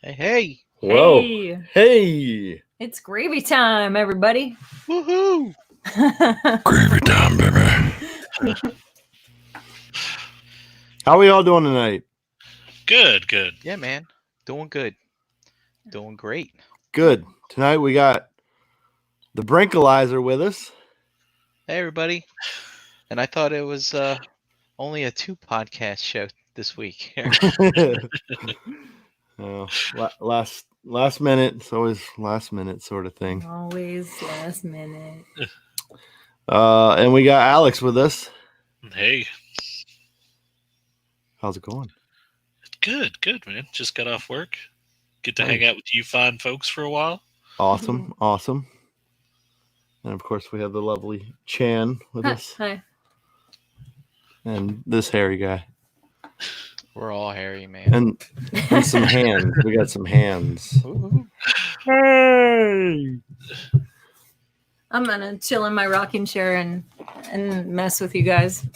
Hey. Whoa. Hey. Hey. It's gravy time, everybody. Woohoo. Gravy time, baby. How we all doing tonight? Good. Yeah, man. Doing good. Doing great. Good. Tonight we got the Brinkalizer with us. Hey, everybody. And I thought it was only a 2-podcast show this week. Last minute. It's always last minute sort of thing. Always last minute. And we got Alex with us. Hey. How's it going? Good, man. Just got off work. Get to hang out with you fine folks for a while. Awesome. And of course we have the lovely Chan with us. Hi. And this hairy guy. We're all hairy, man. And some hands. We got some hands. Ooh. Hey! I'm gonna chill in my rocking chair and mess with you guys.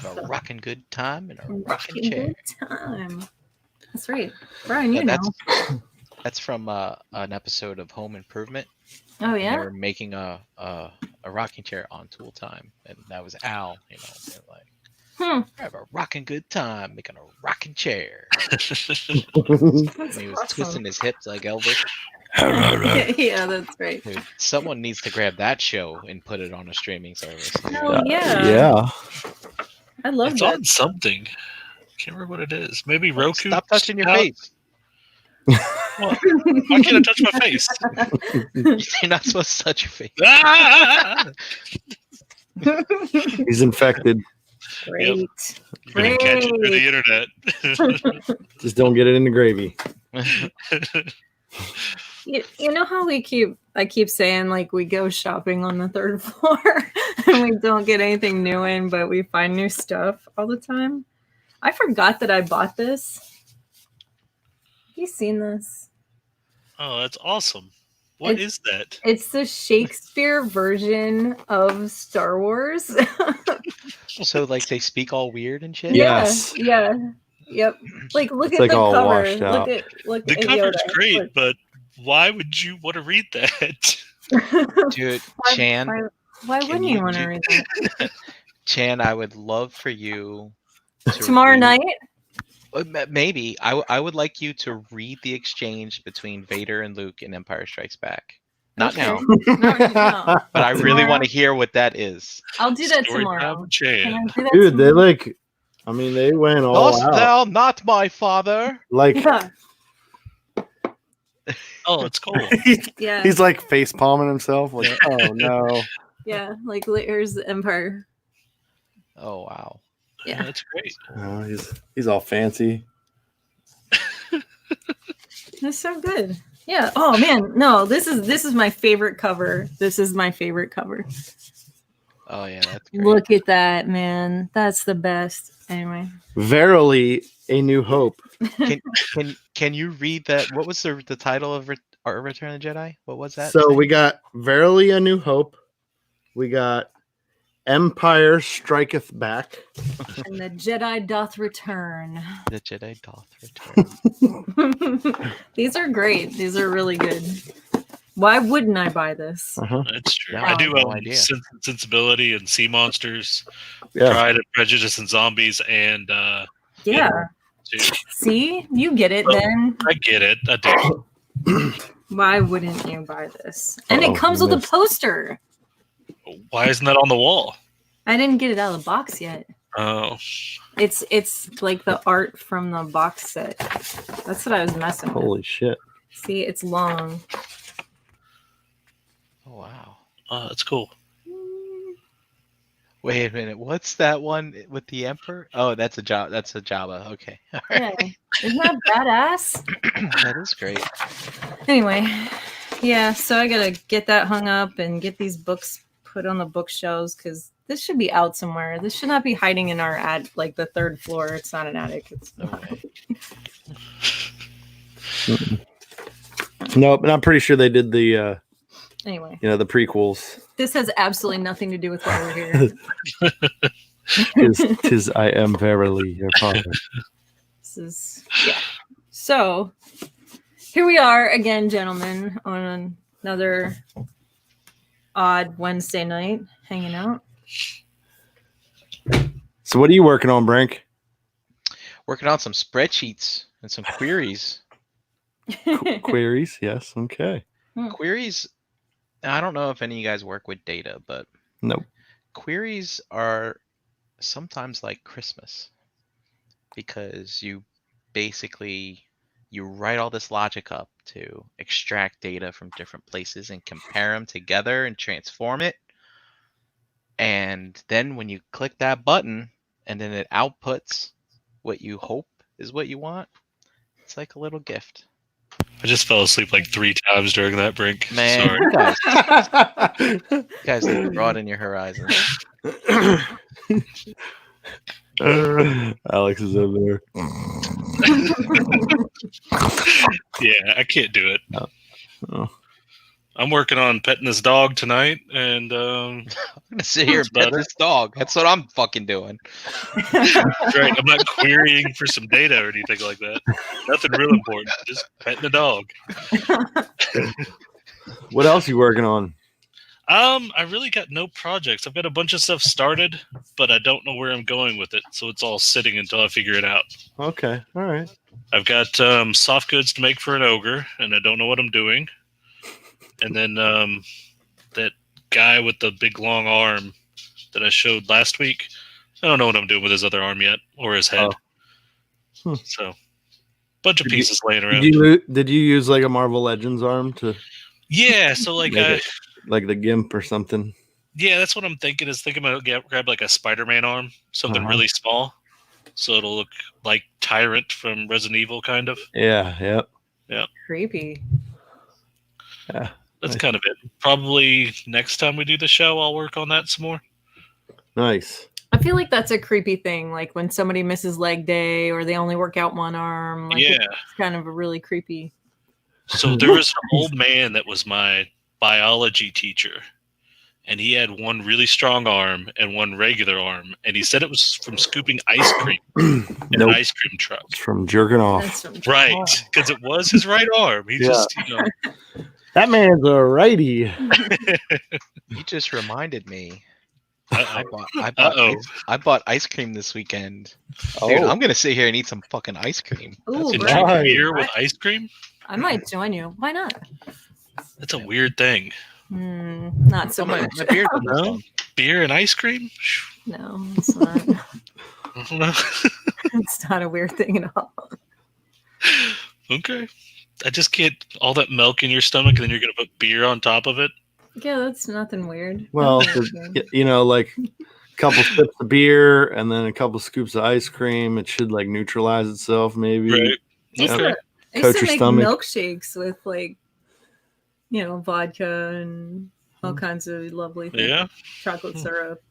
Have a rocking good time in a rocking Rocking chair. good time. That's right, Brian. You know. That's from an episode of Home Improvement. Oh They yeah. were making a rocking chair on tool time, and that was Al. You know, they're like, have a rocking good time making a rocking chair. That's And he was awesome. twisting his hips like Elvis. Yeah, that's right. Dude, someone needs to grab that show and put it on a streaming service. Dude. Oh yeah. Yeah. I love It's that. on something. Can't remember what it is. Maybe Roku. Stop touching your face. Well, why can't I touch my face? You're not supposed to touch your face. Ah! He's infected. Great. You're gonna catch it through the internet. Just don't get it in the gravy. You know how I keep saying like we go shopping on the third floor and we don't get anything new in, but we find new stuff all the time. I forgot that I bought this. Have you seen this? Oh, that's awesome. What is that? It's the Shakespeare version of Star Wars. So, like, they speak all weird and shit? Yes. Yeah. Yep. Like, look It's at like the all cover. washed out. Look The at cover's Yoda. great, Look. but why would you want to read that? Dude, Why- Chan, Why wouldn't you want to read that? Chan, I would love for you to Tomorrow read- night? Maybe. I would like you to read the exchange between Vader and Luke in Empire Strikes Back. Not Okay. now, No. but I really Tomorrow? want to hear what that is. I'll do that Story tomorrow. time with Chan. Can I do that Dude, they tomorrow? they went all Dost out. thou not my father? Like Yeah. Oh, it's cool. Yeah. he's like face palming himself. Like, oh no. Yeah. Like, here's the Empire. Oh, wow. Yeah. That's great. Oh, he's all fancy. That's so good. Yeah. Oh man. No, this is my favorite cover. This is my favorite cover. Oh, yeah, that's great. Look at that, man. That's the best. Anyway. Verily a New Hope. Can you read that? What was the title of Return of the Jedi? What was that? So we got Verily a New Hope. We got Empire Striketh Back. And the Jedi doth return. The Jedi doth return. These are great. These are really good. Why wouldn't I buy this? That's true. Yeah, I do no idea. Sensibility and Sea Monsters, Yeah. Pride and Prejudice and Zombies, and Yeah. too. See? You get it Oh. then. I get it. I do. Why wouldn't you buy this? And Uh-oh, it comes you with a missed. poster. Why isn't that on the wall? I didn't get it out of the box yet. Oh, It's like the art from the box set. That's what I was messing with. Holy shit. See, it's long. Oh, wow. that's cool. Wait a minute. What's that one with the Emperor? Oh, that's a Jabba. That's a Jabba. Okay. All Yeah. right. Isn't that badass? That is great. Anyway, yeah, so I gotta get that hung up and get these books put on the bookshelves because this should be out somewhere. This should not be hiding in our like the third floor. It's not an attic. It's No way. Nope, and I'm pretty sure they did the anyway. the prequels. This has absolutely nothing to do with why we're here. Tis I am verily your father. This is So here we are again, gentlemen, on another odd Wednesday night, hanging out. So what are you working on, Brink? Working on some spreadsheets and some queries. Queries, yes. Okay. Queries, I don't know if any of you guys work with data, but Nope. queries are sometimes like Christmas because you write all this logic up to extract data from different places and compare them together and transform it. And then when you click that button and then it outputs what you hope is what you want, it's like a little gift. I just fell asleep like 3 times during that, Brink. Man, Sorry. you guys need to broaden your horizons. Alex is over there. Yeah, I can't do it. Oh. I'm working on petting this dog tonight, and I'm gonna sit here and pet this dog. That's what I'm fucking doing. that's right. I'm not querying for some data or anything like that. Nothing real important. Just petting the dog. What else you working on? I really got no projects. I've got a bunch of stuff started, but I don't know where I'm going with it. So it's all sitting until I figure it out. Okay, all right. I've got soft goods to make for an ogre, and I don't know what I'm doing. And then that guy with the big long arm that I showed last week, I don't know what I'm doing with his other arm yet, or his head. Oh. So, bunch of pieces laying around. Did you use like a Marvel Legends arm to? Yeah, so like like the GIMP or something. Yeah, that's what I'm thinking. Is thinking about grab like a Spider-Man arm, something really small, so it'll look like Tyrant from Resident Evil, kind of. Yeah. Creepy. Yeah. That's kind of it. Probably next time we do the show, I'll work on that some more. Nice. I feel like that's a creepy thing, like when somebody misses leg day or they only work out one arm. Like Yeah. It's kind of a really creepy. So there was an old man that was my biology teacher, and he had one really strong arm and one regular arm, and he said it was from scooping ice cream in an ice cream truck. It's from jerking off. Right, because it was his right arm. He just, That man's a righty. You just reminded me. Uh-oh. I bought ice cream this weekend. Oh. Dude, I'm gonna sit here and eat some fucking ice cream. Ooh, And right. drink beer with ice cream? I might join you. Why not? That's a weird thing. Not so much. My beer No? Beer and ice cream? No, it's not. I don't know. It's not a weird thing at all. Okay. I just can't. All that milk in your stomach, and then you're going to put beer on top of it? Yeah, that's nothing weird. Well, Nothing weird. like a couple sips of beer and then a couple scoops of ice cream. It should like neutralize itself, maybe. Right. I used Okay. Coat to your make stomach. milkshakes with like, vodka and all kinds of lovely things. Yeah. Chocolate syrup,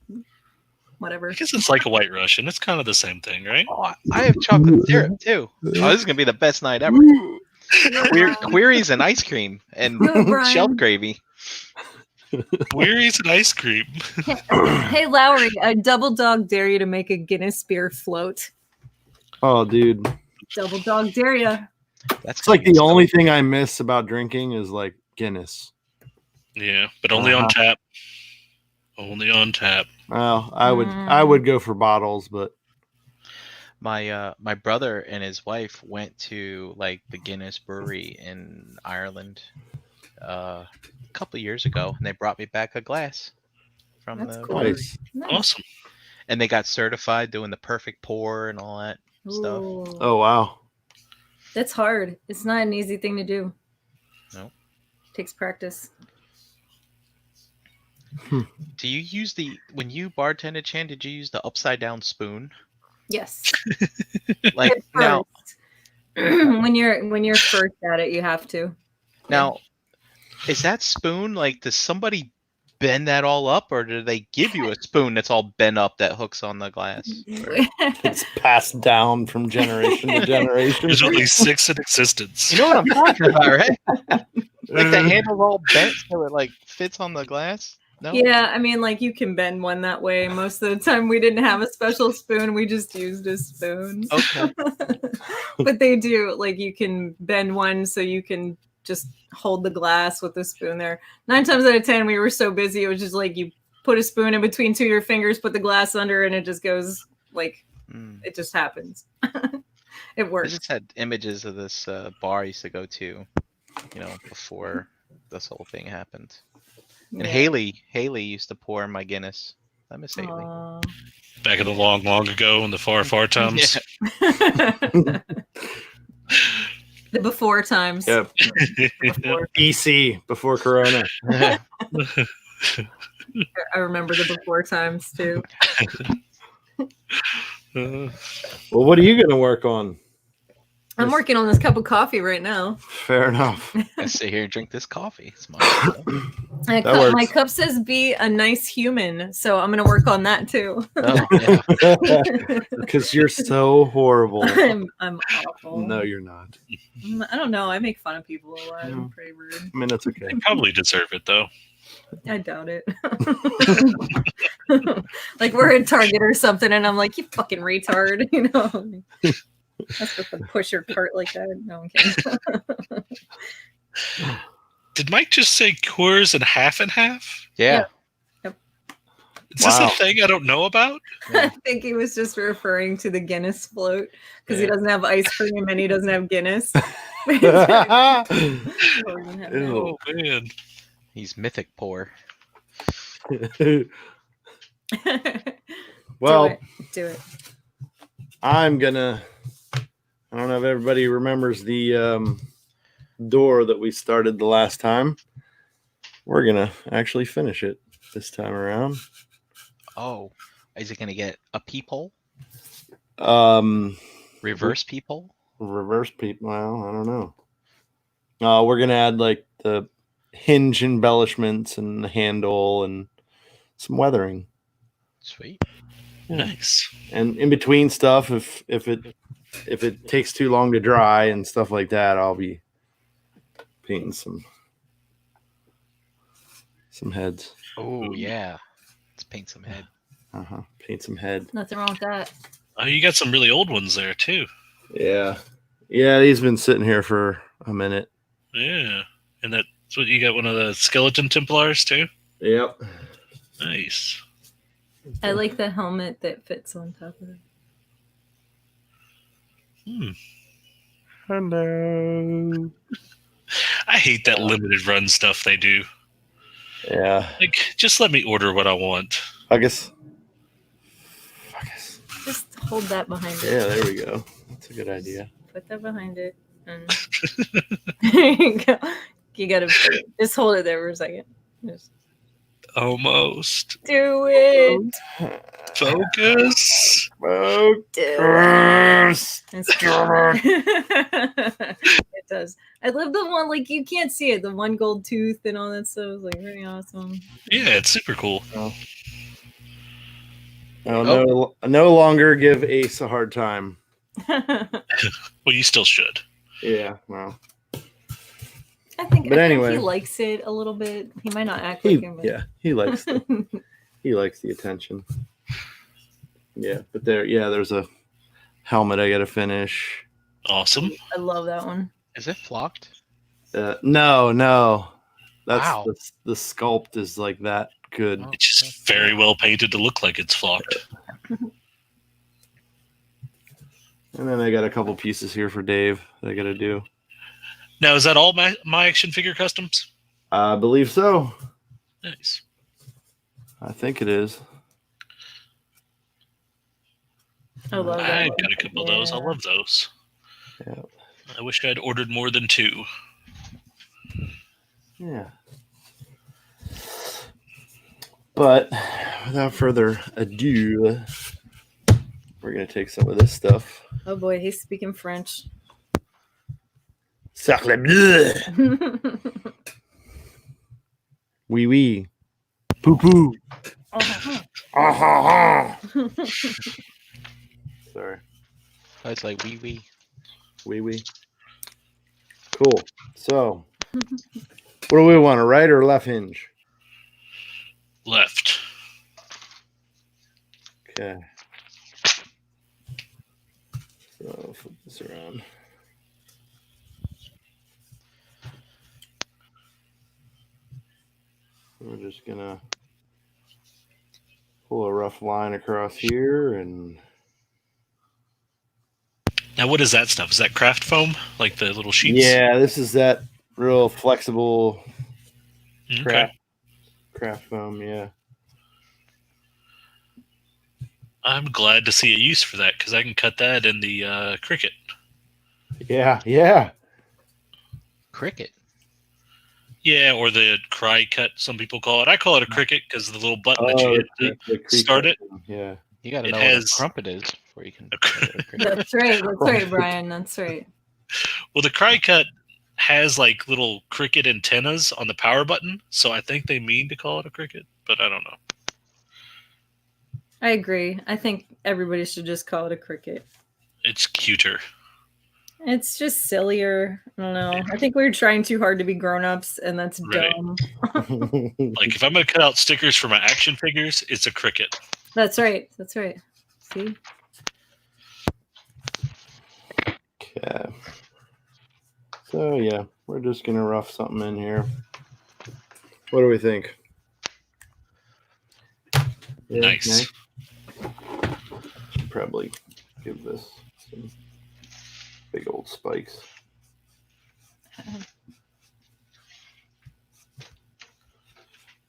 whatever. I guess it's like a White Russian. It's kind of the same thing, right? Oh, I have chocolate syrup too. Oh, this is gonna be the best night ever. Queries and ice cream and Go, Brian. shelf gravy. Queries and ice cream. Hey, Lowry, I double dog dare you to make a Guinness beer float. Oh, dude. Double dog dare you. That's It's like the only thing I miss about drinking is like Guinness. Yeah, but only on tap. Only on tap. Well, I would go for bottles, but my brother and his wife went to like the Guinness brewery in Ireland a couple of years ago, and they brought me back a glass from That's the cool. brewery. nice. Nice. Awesome. And they got certified doing the perfect pour and all that stuff. Ooh. Oh, wow. That's hard. It's not an easy thing to do. No. Takes practice. Do you use when you bartended, Chan, did you use the upside down spoon? Yes. Like At now, first. when you're first at it, you have to. now, is that spoon like, does somebody bend that all up, or do they give you a spoon that's all bent up that hooks on the glass? It's passed down from generation to generation. There's only 6 in existence. You know what I'm talking about, right? Like the handle's all bent so it like fits on the glass. No. Yeah, I mean, like you can bend one that way. Most of the time, we didn't have a special spoon; we just used a spoon. Okay. But they do, like, you can bend one so you can just hold the glass with the spoon there. 9 times out of 10, we were so busy, it was just like you put a spoon in between 2 of your fingers, put the glass under, and it just goes like it just happens. It I works. just had images of this bar I used to go to, before this whole thing happened. And Yeah. Haley used to pour my Guinness. I miss Haley. Aw. Back in the long, long ago in the far, far times. The before times. Yep. Before. BC, before Corona. I remember the before times too. Well, what are you going to work on? I'm working on this cup of coffee right now. Fair enough. I sit here and drink this coffee. It's my My cup says be a nice human, so I'm gonna work on that too. Oh, yeah. Because you're so horrible. I'm awful. No, you're not. I don't know. I make fun of people a lot. I'm pretty rude. I mean, that's okay. They probably deserve it, though. I doubt it. Like we're at Target or something, and I'm like, you fucking retard, That's supposed to push your cart like that. No, I'm kidding. Did Mike just say Coors and half? Yeah. Yep. Is this a thing I don't know about? I think he was just referring to the Guinness float because he doesn't have ice cream and he doesn't have Guinness. Oh, man. He's mythic poor. Well, do it. I'm gonna. I don't know if everybody remembers the door that we started the last time. We're gonna actually finish it this time around. Oh, is it gonna get a peephole? Reverse peephole? Reverse peephole. Well, I don't know. We're gonna add like the hinge embellishments and the handle and some weathering. Sweet. Yeah. Nice. And in between stuff, if it takes too long to dry and stuff like that, I'll be painting some heads. Oh yeah. Let's paint some head. Paint some head. Nothing wrong with that. Oh, you got some really old ones there, too. Yeah. He's been sitting here for a minute. Yeah. And that's what you got, one of the skeleton Templars, too? Yep. Nice. I like the helmet that fits on top of it. Hello. I hate that limited run stuff they do. Yeah. Like, just let me order what I want. I guess. Just hold that behind it. Yeah, there we go. That's a good idea. Put that behind it. And there you go. You gotta just hold it there for a second. Just Almost. do it. Focus. Focus. It does. I love the one, like, you can't see it, the one gold tooth and all that stuff. It's like really awesome. Yeah, it's super cool. No longer give Ace a hard time. Well, you still should. Yeah, well. I think anyway, he likes it a little bit. He might not act like him. But... Yeah, he likes the attention. Yeah, but there's a helmet I got to finish. Awesome. I love that one. Is it flocked? No. That's Wow. the sculpt is like that good. Oh. It's just very well painted to look like it's flocked. And then I got a couple pieces here for Dave that I got to do. Now, is that all my action figure customs? I believe so. Nice. I think it is. I love that. I've one. got a couple of those. I love those. Yeah. I wish I'd ordered more than 2. Yeah. But without further ado, we're going to take some of this stuff. Oh boy, he's speaking French. Sacre bleu. Oui, oui. Poo poo. Sorry. Oh, it's like wee wee. Oui, oui. Cool. So, what do we want, a right or left hinge? left. Okay. So I'll flip this around. We're just gonna pull a rough line across here, and Now, what is that stuff? Is that craft foam? Like the little sheets? yeah, this is that real flexible Okay. craft foam. Yeah. I'm glad to see a use for that because I can cut that in the Cricut. Yeah. Cricket. Yeah, or the cry cut, some people call it. I call it a Cricut because the little button that you hit to start it. Yeah. You got to It know has- what a crumpet is before you can. That's right. That's right, Brian. That's right. Well, the cry cut has like little Cricut antennas on the power button, so I think they mean to call it a Cricut, but I don't know. I agree. I think everybody should just call it a cricket. It's cuter. It's just sillier. I don't know. I think we're trying too hard to be grown-ups, and that's Right. dumb. Like if I'm going to cut out stickers for my action figures, it's a Cricut. That's right. That's right. See? Okay. So yeah, we're just gonna rough something in here. What do we think? Yeah, Nice. Should probably give this some big old spikes.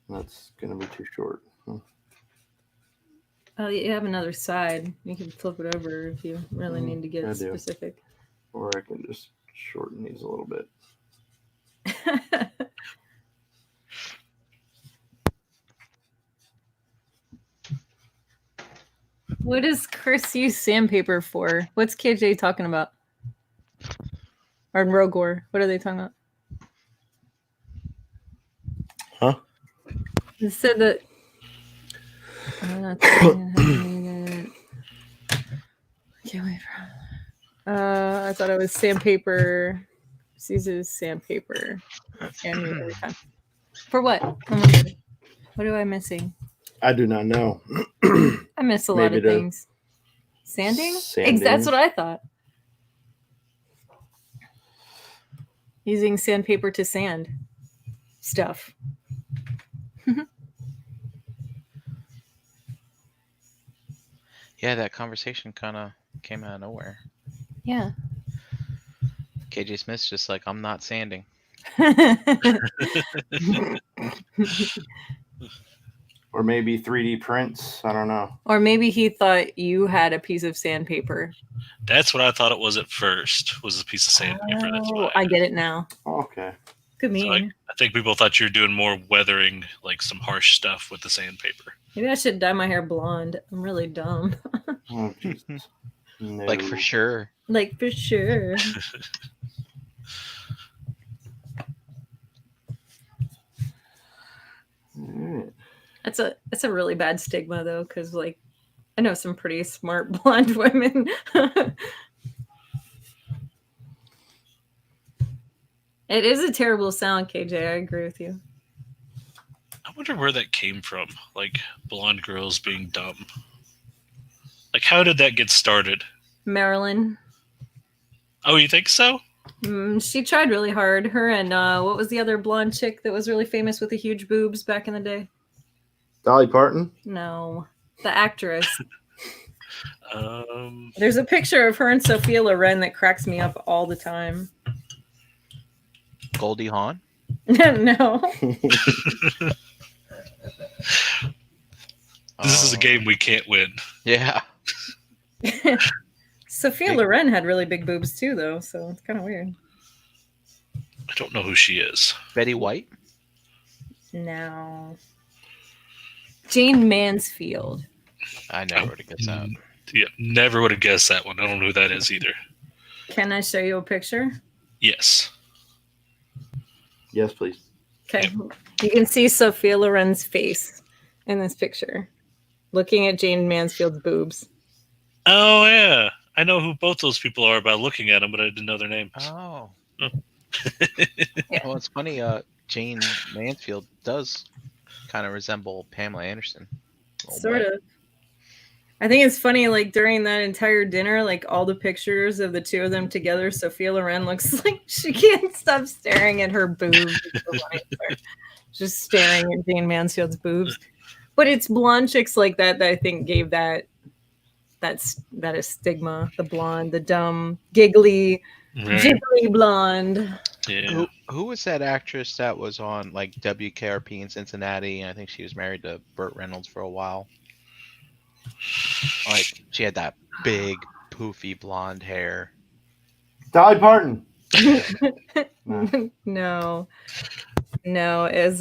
That's gonna be too short. Oh, you have another side. You can flip it over if you really need to get I do. specific. Or I can just shorten these a little bit. What does Chris use sandpaper for? What's KJ talking about? Or Rogor? What are they talking about? Huh? It said that. Can't wait for. I thought it was sandpaper. She uses sandpaper. Every time. For what? Oh my God. What am I missing? I do not know. I miss a lot Maybe of to- things. Sanding? Sanding. That's what I thought. Using sandpaper to sand stuff. Yeah, that conversation kind of came out of nowhere. Yeah. KJ Smith's just like, I'm not sanding. Or maybe 3D prints. I don't know. Or maybe he thought you had a piece of sandpaper. That's what I thought it was at first, was a piece of sandpaper. That's Oh, why. I get it now. Okay. Good So me. I think people thought you were doing more weathering, like some harsh stuff with the sandpaper. Maybe I should dye my hair blonde. I'm really dumb. Oh, Jesus. No. Like for sure. Like for sure. Alright. That's a really bad stigma though, because like I know some pretty smart blonde women. It is a terrible sound, KJ. I agree with you. I wonder where that came from. Like blonde girls being dumb. Like how did that get started? Marilyn. Oh, you think so? She tried really hard. Her and what was the other blonde chick that was really famous with the huge boobs back in the day? Dolly Parton? No, the actress. Um, There's a picture of her and Sophia Loren that cracks me up all the time. Goldie Hawn. No. this is a game we can't win. Yeah. Sophia Loren had really big boobs too, though, so it's kind of weird. I don't know who she is. Betty White. No. Jane Mansfield. I never would have guessed that. Yeah, never would have guessed that one. I don't know who that is either. Can I show you a picture? Yes. Yes, please. Okay. You can see Sophia Loren's face in this picture, looking at Jane Mansfield's boobs. Oh, yeah. I know who both those people are by looking at them, but I didn't know their names. Oh. Yeah. Well, it's funny. Jane Mansfield does kind of resemble Pamela Anderson. a little Sort bit. of. I think it's funny, like during that entire dinner, like all the pictures of the two of them together, Sophia Loren looks like she can't stop staring at her boobs. Just staring at Jane Mansfield's boobs. But it's blonde chicks like that I think gave that a stigma. The blonde, the dumb, giggly, Right. jiggly blonde. Yeah. Who was that actress that was on like WKRP in Cincinnati? And I think she was married to Burt Reynolds for a while. Like she had that big poofy blonde hair. Dolly Parton. No, is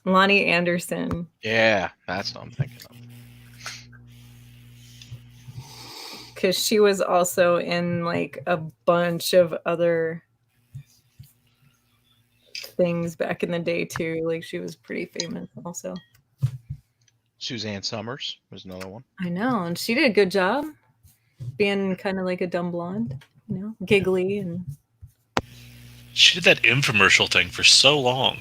Lonnie Anderson. Yeah, that's what I'm thinking of. Because she was also in like a bunch of other things back in the day too. Like she was pretty famous also. Suzanne Summers was another one. I know, and she did a good job being kind of like a dumb blonde, you know, giggly and. She did that infomercial thing for so long.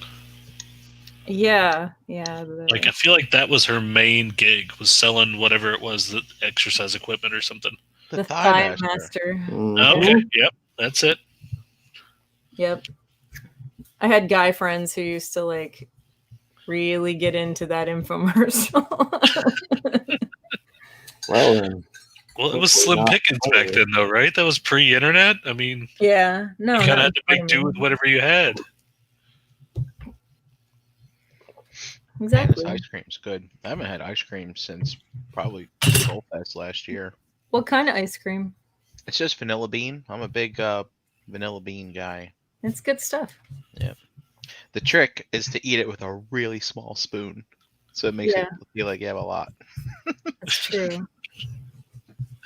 Yeah. Like I feel like that was her main gig, was selling whatever it was, the exercise equipment or something. The Thigh Master. Okay, yep, that's it. Yep. I had guy friends who used to like really get into that infomercial. Well, it was slim pickings back then, though, right? That was pre-internet. I mean, yeah, no, you kind of had to make do with whatever you had. Exactly. This ice cream's good. I haven't had ice cream since probably Soul Fest last year. What kind of ice cream? It's just vanilla bean. I'm a big vanilla bean guy. It's good stuff. Yeah. The trick is to eat it with a really small spoon, so it makes it feel like you have a lot. That's true.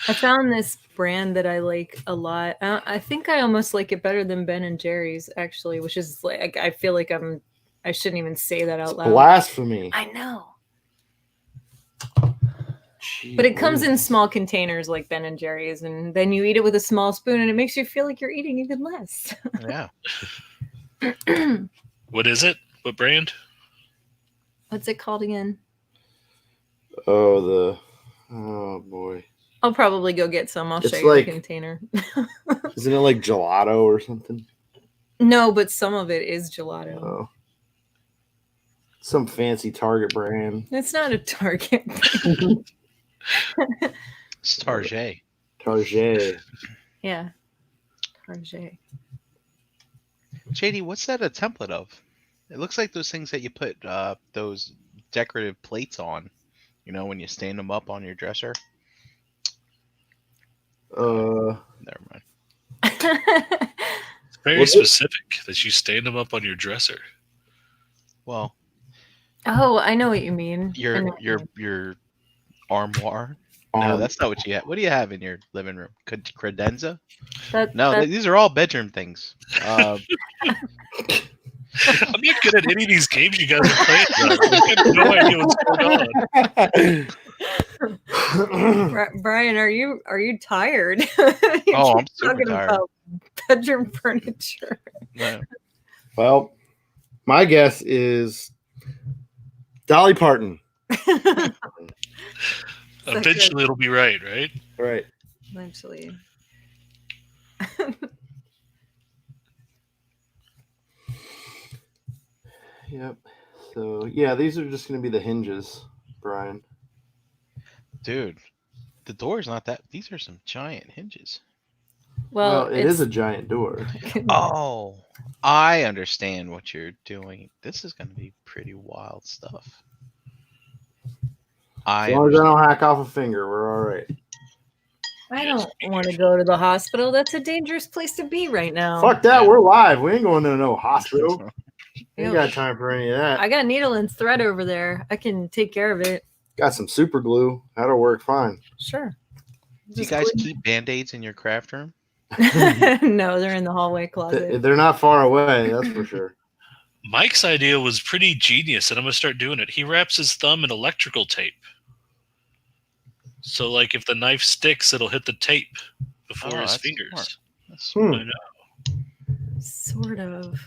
I found this brand that I like a lot. I think I almost like it better than Ben and Jerry's, actually, which is like I feel like I shouldn't even say that out loud. Blasphemy. I know. But it comes in small containers like Ben and Jerry's, and then you eat it with a small spoon, and it makes you feel like you're eating even less. Yeah. What is it? What brand? What's it called again? Oh boy. I'll probably go get some. I'll It's show you like- the container. Isn't it like gelato or something? No, but some of it is gelato. Oh. Some fancy Target brand. It's not a Target. It's Target. Target. Yeah. Target. JD, what's that a template of? It looks like those things that you put those decorative plates on, you know, when you stand them up on your dresser. Never mind. It's very specific that you stand them up on your dresser. Well, Oh, I know what you mean. I know what you mean. your armoire. No, that's not what you have. What do you have in your living room? Credenza? No, these are all bedroom things. I'm not good at any of these games you guys are playing. I have no idea what's going on. Brian, are you tired? Oh, I'm super talking tired. about bedroom furniture. No. Well, my guess is Dolly Parton. Eventually, it'll be right? Right. Eventually. Yep. So yeah, these are just going to be the hinges, Brian. Dude, the door's not that. These are some giant hinges. Well, it is a giant door. Oh, I understand what you're doing. This is going to be pretty wild stuff. As long as I don't hack off a finger, we're all right. I don't want to go to the hospital. That's a dangerous place to be right now. Fuck that. We're live. We ain't going to no hospital. Ain't got time for any of that. I got needle and thread over there. I can take care of it. Got some super glue. That'll work fine. Sure. Do you guys keep Band-Aids in your craft room? No, they're in the hallway closet. They're not far away, that's for sure. Mike's idea was pretty genius, and I'm going to start doing it. He wraps his thumb in electrical tape. So, like, if the knife sticks, it'll hit the tape before his fingers. Smart. I know. Sort of.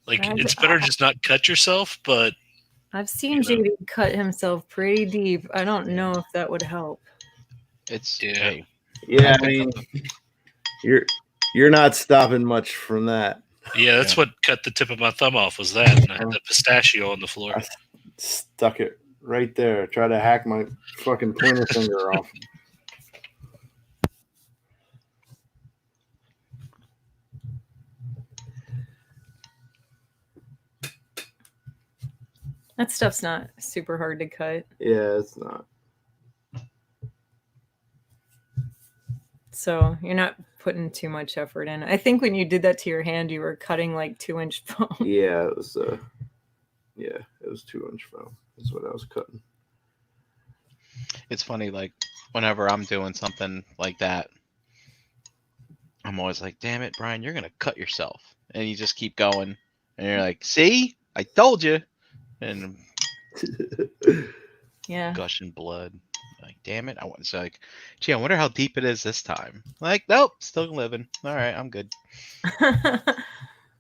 Like, I've- it's better just not cut yourself, but I've seen You know. JD cut himself pretty deep. I don't know if that would help. It's Yeah. hey, Yeah, I I mean, think you're not stopping much from that. yeah, that's Yeah. what cut the tip of my thumb off was that. And I had the pistachio on the floor. I stuck it right there. Try to hack my fucking pointer finger off. That stuff's not super hard to cut. Yeah, it's not. So you're not putting too much effort in. I think when you did that to your hand, you were cutting like 2-inch foam. Yeah, it was. Yeah, it was 2-inch foam. Is what I was cutting. it's funny. Like whenever I'm doing something like that, I'm always like, "Damn it, Brian, you're gonna cut yourself," and you just keep going, and you're like, "See, I told you," and Yeah. gushing blood. Like, damn it! I want to like, gee, I wonder how deep it is this time. Like, nope, still living. All right, I'm good.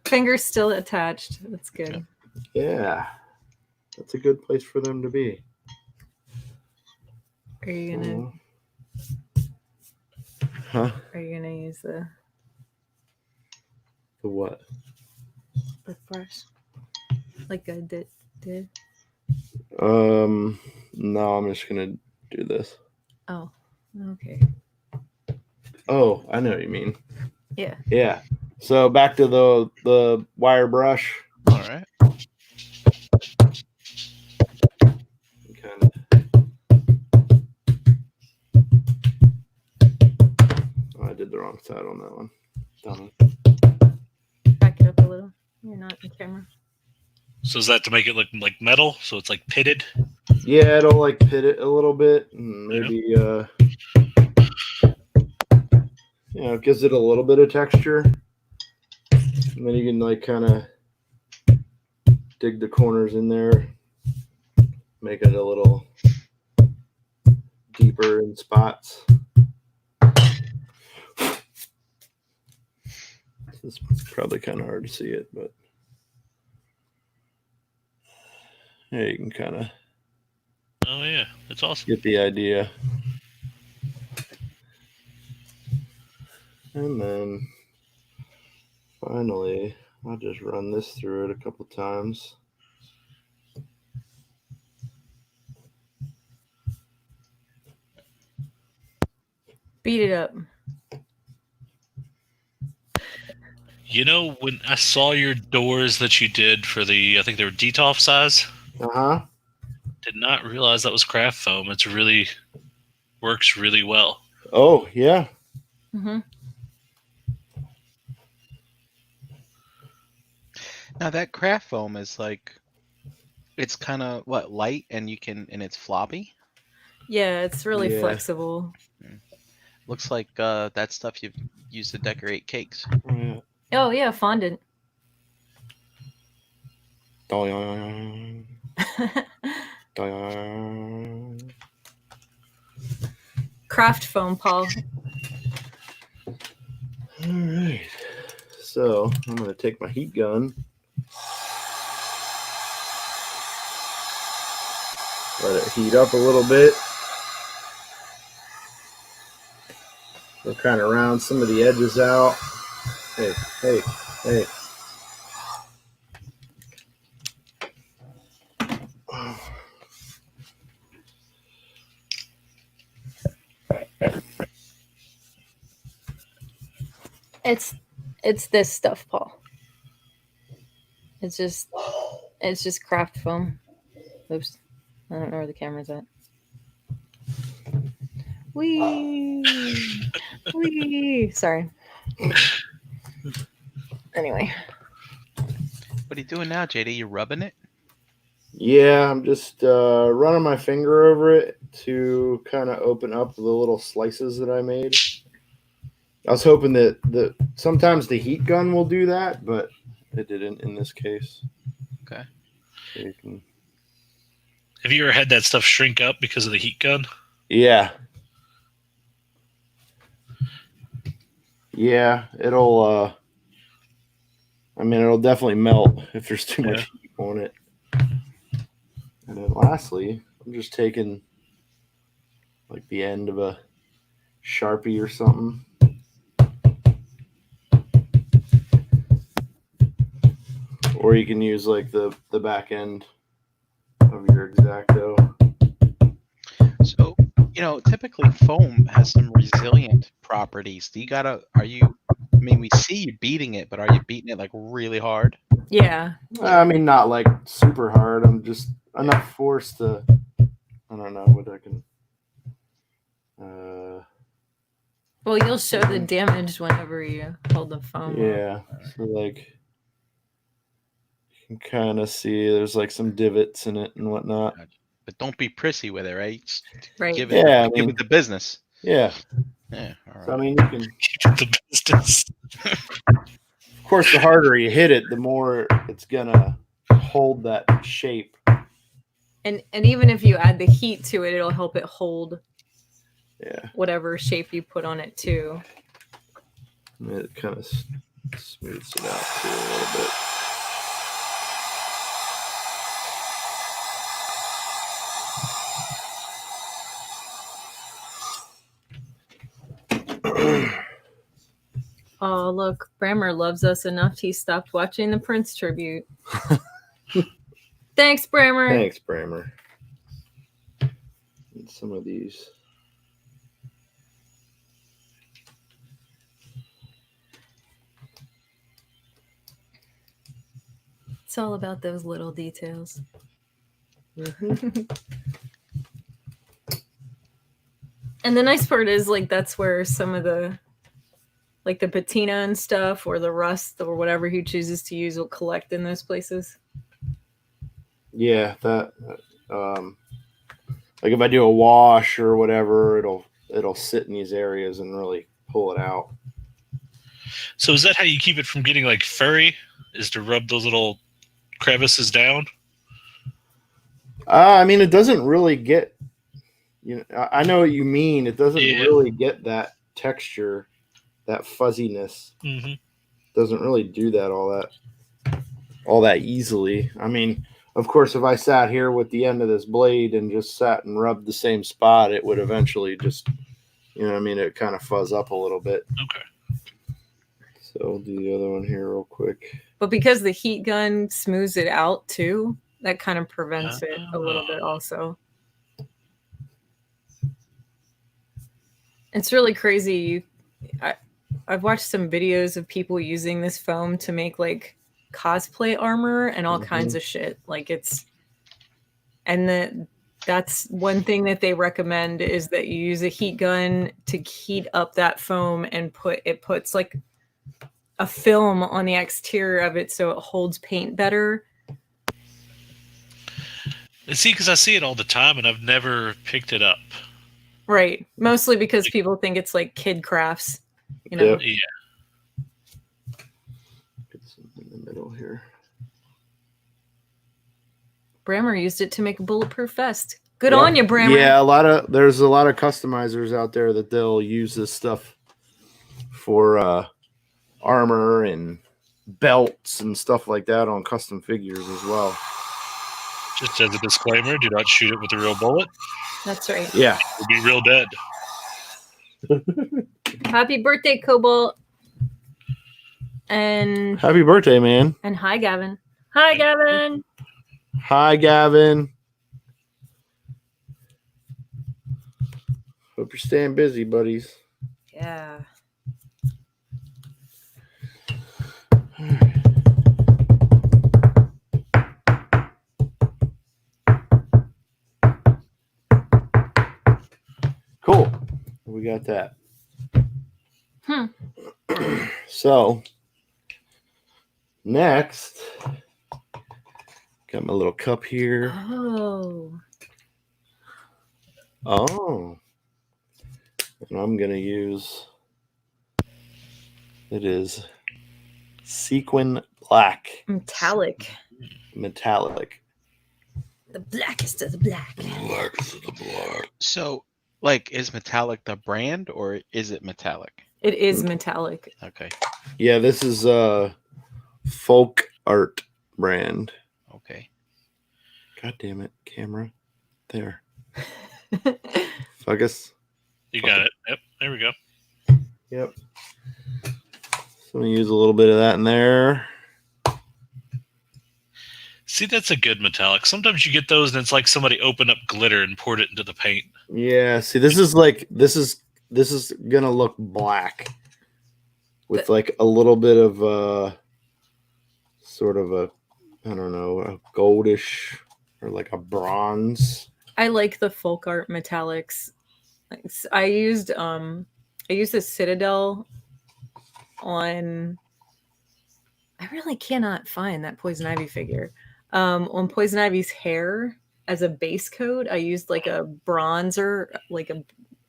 Fingers still attached. That's good. Yeah, that's a good place for them to be. Are you gonna Huh? Are you gonna use the what? brush like I did? No, I'm just gonna do this. Oh, okay. Oh, I know what you mean. Yeah. Yeah. So back to the wire brush. All right. Kind of. Oh, I did the wrong side on that one. Dummy. Back it up a little. You're not in camera. So is that to make it look like metal? So it's like pitted? Yeah, it'll like pit it a little bit, and maybe it gives it a little bit of texture, and then you can like kind of dig the corners in there, make it a little deeper in spots. It's probably kind of hard to see it, but yeah, you can kind of Oh, yeah. That's awesome. get the idea. And then finally, I'll just run this through it a couple times. Beat it up. You know, when I saw your doors that you did for the, I think they were Detolf size, Uh-huh. did not realize that was craft foam. It's really, works really well. Oh, yeah. Mm-hmm. Now that craft foam is like, it's kind of light, and it's floppy. Yeah, it's really Yeah. flexible. Looks like that stuff you use to decorate cakes. Yeah. Oh yeah, fondant. Dong, dong. Craft foam, Paul. All right. So I'm going to take my heat gun. Let it heat up a little bit. We'll kind of round some of the edges out. Hey, hey, hey. It's this stuff, Paul. It's just craft foam. Oops. I don't know where the camera's at. Wee. Wee. Sorry. Anyway. What are you doing now, JD? You rubbing it? Yeah, I'm just running my finger over it to kind of open up the little slices that I made. I was hoping that sometimes the heat gun will do that, but it didn't in this case. Okay. So you can... Have you ever had that stuff shrink up because of the heat gun? Yeah. Yeah, it'll I mean, it'll definitely melt if there's too much heat on it. And then lastly, I'm just taking like the end of a Sharpie or something. Or you can use like the back end of your X-Acto. So, typically foam has some resilient properties. I mean, we see you beating it, but are you beating it like really hard? Yeah. I mean, not like super hard. I'm just enough force to, I don't know what I can. Well, you'll show the damage whenever you hold the foam. Yeah. So like, you can kind of see there's like some divots in it and whatnot. But don't be prissy with it, right? Just Right. give it, Yeah, give it the business. Yeah. Yeah. All right. So I mean, you can. Keep the business. Of course, the harder you hit it, the more it's gonna hold that shape. And even if you add the heat to it, it'll help it hold whatever shape you put on it too. And it kind of smooths it out too a little bit. Oh, look, Brammer loves us enough. He stopped watching the Prince tribute. Thanks, Brammer. Thanks, Brammer. And some of these. It's all about those little details. Mm-hmm. And the nice part is, like, that's where some of the, like, the patina and stuff, or the rust, or whatever he chooses to use, will collect in those places. Yeah, that. Like if I do a wash or whatever, it'll sit in these areas and really pull it out. So is that how you keep it from getting like furry? Is to rub those little crevices down? I mean, it doesn't really get. I know what you mean. It doesn't really get that texture, that fuzziness. Mm-hmm. Doesn't really do that all that easily. I mean, of course, if I sat here with the end of this blade and just sat and rubbed the same spot, it would eventually just, it kind of fuzz up a little bit. Okay. So I'll do the other one here real quick. But because the heat gun smooths it out too, that kind of prevents it a little bit also. It's really crazy. I've watched some videos of people using this foam to make like cosplay armor and all kinds of shit. Like that's one thing that they recommend is that you use a heat gun to heat up that foam and puts like a film on the exterior of it so it holds paint better. See, because I see it all the time and I've never picked it up. Right. Mostly because people think it's like kid crafts, Yep. Yeah. Get some in the middle here. Brammer used it to make a bulletproof vest. Good on you, Brammer. Yeah, there's a lot of customizers out there that they'll use this stuff for armor and belts and stuff like that on custom figures as well. Just as a disclaimer, do not shoot it with a real bullet. That's right. Yeah. You'll be real dead. Happy birthday, Cobalt. And Happy birthday, man. And hi, Gavin. Hi, Gavin. Hi, Gavin. Hope you're staying busy, buddies. Yeah. Cool. We got that. So, next, got my little cup here. Oh. And I'm going to use, it is sequin black. Metallic. The blackest of the black. Blackest of the black. So, like, is Metallic the brand or is it Metallic? It is metallic. Okay. Yeah, this is Folk Art brand. Okay. God damn it, camera. There. Focus. You got it. Yep. There we go. Yep. So I'm gonna use a little bit of that in there. See, that's a good metallic. Sometimes you get those, and it's like somebody opened up glitter and poured it into the paint. Yeah. See, this is gonna look black with like a little bit of sort of a, I don't know, a goldish or like a bronze. I like the folk art metallics. I used the Citadel on. I really cannot find that Poison Ivy figure. On Poison Ivy's hair as a base coat, I used like a bronzer,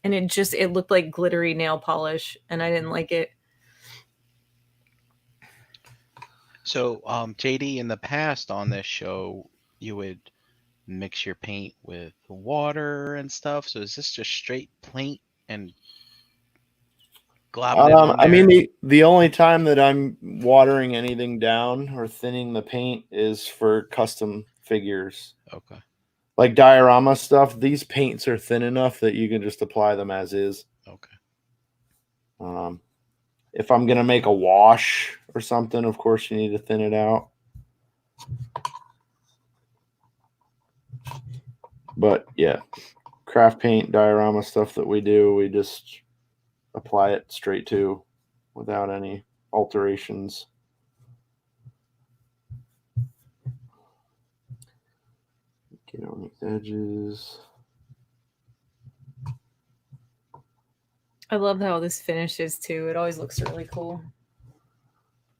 and it looked like glittery nail polish, and I didn't like it. So, JD, in the past on this show, you would mix your paint with water and stuff. So is this just straight paint and globbing it on I there? mean, the only time that I'm watering anything down or thinning the paint is for custom figures. Okay. Like diorama stuff, these paints are thin enough that you can just apply them as is. Okay. If I'm going to make a wash or something, of course, you need to thin it out. But yeah, craft paint, diorama stuff that we do, we just apply it straight to without any alterations. Get on these edges. I love how this finishes too. It always looks really cool.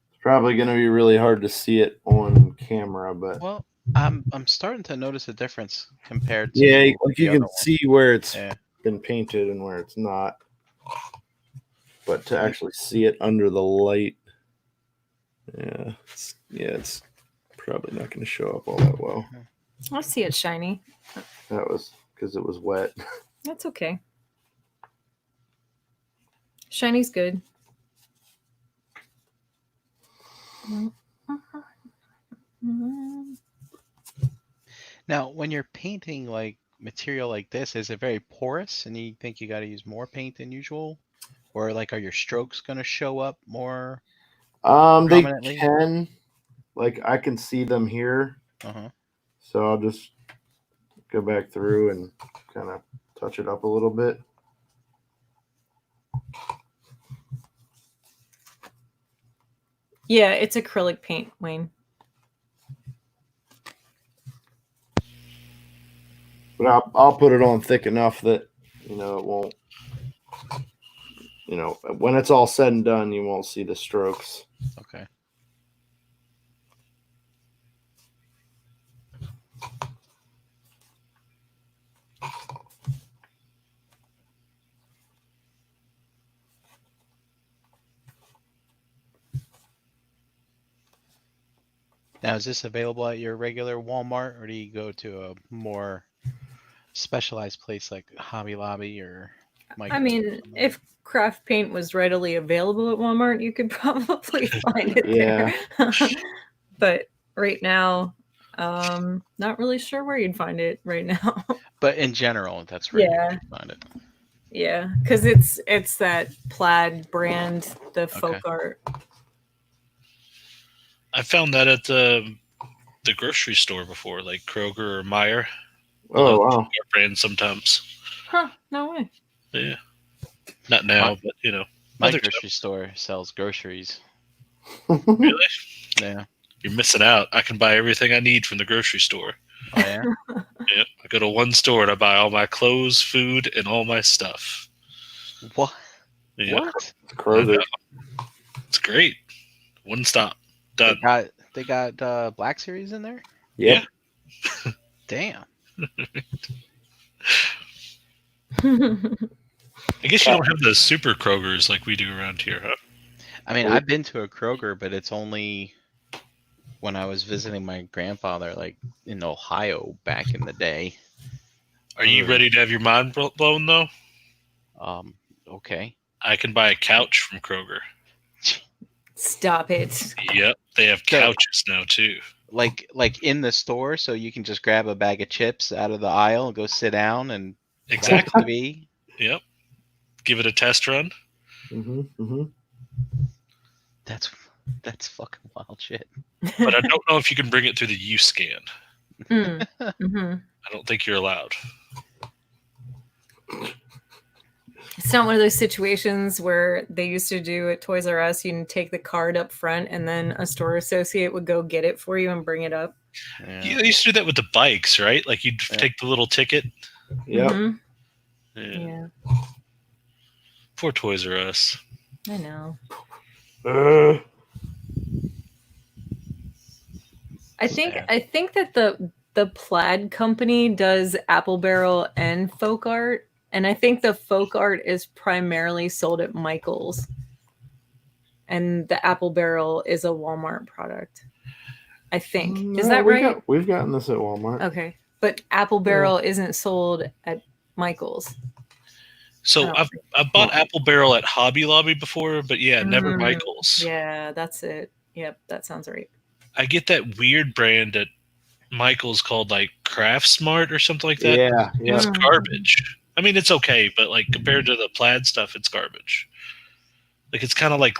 It's probably going to be really hard to see it on camera, but Well, I'm starting to notice a difference compared to like the you can other one. see where it's Yeah. been painted and where it's not. But to actually see it under the light, it's probably not going to show up all that well. I see it shiny. That was because it was wet. That's okay. Shiny's good. Now, when you're painting like material like this, is it very porous and you think you got to use more paint than usual? Or like, are your strokes going to show up more They prominently? can, like I can see them here. Uh-huh. So I'll just go back through and kind of touch it up a little bit. Yeah, it's acrylic paint, Wayne. But I'll put it on thick enough that, it won't, when it's all said and done, you won't see the strokes. Okay. Now, is this available at your regular Walmart, or do you go to a more specialized place like Hobby Lobby or I mean, if craft paint was readily available at Walmart, you could probably find it there. But right now, not really sure where you'd find it right now. But in general, that's where you find it. Yeah, because it's that plaid brand, the folk art. I found that at the grocery store before, like Kroger or Meijer. Oh, wow. Brand sometimes. Huh, no way. Yeah. Not now, but, My grocery store sells groceries. Really? Yeah. You're missing out. I can buy everything I need from the grocery store. Oh, yeah? Yep. I go to one store and I buy all my clothes, food, and all my stuff. What? Yeah. What? Kroger. It's great. One stop. Done. They got Black Series in there? Yeah. Damn. I guess you don't have the super Krogers like we do around here, huh? I mean, I've been to a Kroger, but it's only when I was visiting my grandfather, like in Ohio back in the day. Are you ready to have your mind blown, though? Okay. I can buy a couch from Kroger. Stop it. Yep. They have So- couches now too. Like in the store, so you can just grab a bag of chips out of the aisle and go sit down and watch Exactly. TV. Yep. Give it a test run. That's fucking wild shit. But I don't know if you can bring it through the U-Scan. Mm. Mhm. I don't think you're allowed. It's not one of those situations where they used to do at Toys R Us. You can take the card up front, and then a store associate would go get it for you and bring it up. Yeah. You used to do that with the bikes, right? Like you'd take the little ticket. Yep. Mhm. Yeah. Yeah, Poor Toys R Us. I know. I think that the Plaid company does Apple Barrel and folk art, and I think the folk art is primarily sold at Michael's, and the Apple Barrel is a Walmart product. I think is that right? We've gotten this at Walmart. Okay, but Apple Barrel isn't sold at Michael's. So Oh. I've bought Apple Barrel at Hobby Lobby before, but never Mm. Michael's. Yeah, that's it. Yep, that sounds right. I get that weird brand at Michael's called like Craft Smart or something like that. Yeah. It's Mm. garbage. I mean, it's okay, but like compared to the Plaid stuff, it's garbage. Like it's kind of like,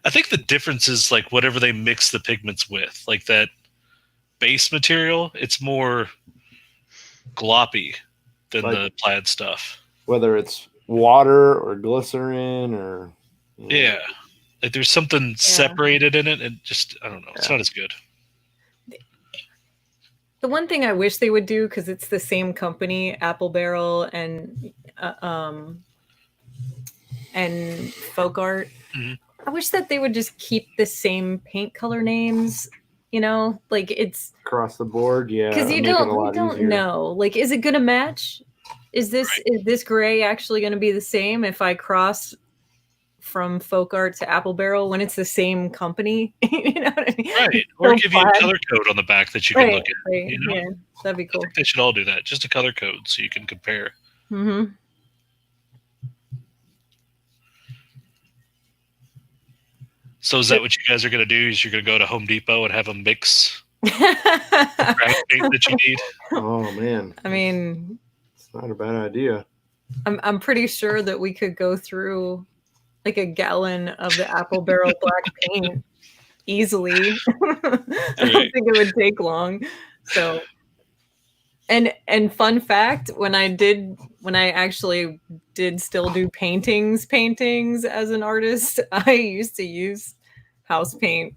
I think the difference is like whatever they mix the pigments with, like that base material. It's more gloppy than Like- the Plaid stuff. Whether it's water or glycerin or Yeah, like there's something separated in it, and just I don't know. It's not as good. The one thing I wish they would do, because it's the same company, Apple Barrel and folk art. Mhm. I wish that they would just keep the same paint color names. You know, like it's across the board. Yeah, because you make it a don't lot easier. know. Like, is it going to match? Is this gray actually going to be the same if I cross from folk art to Apple Barrel when it's the same company? You know what I mean? Right, or So give you a Plaid. color code on the back that you can look at. Right. You know? Yeah, that'd be I cool. think they should all do that. Just a color code so you can compare. Mm-hmm. So is that what you guys are going to do? Is you're going to go to Home Depot and have them mix craft paint that you need? Oh man, I mean, it's not a bad idea. I'm pretty sure that we could go through like a gallon of the Apple Barrel black paint easily. I don't think it would take long. So, and fun fact, when I actually did still do paintings as an artist, I used to use house paint.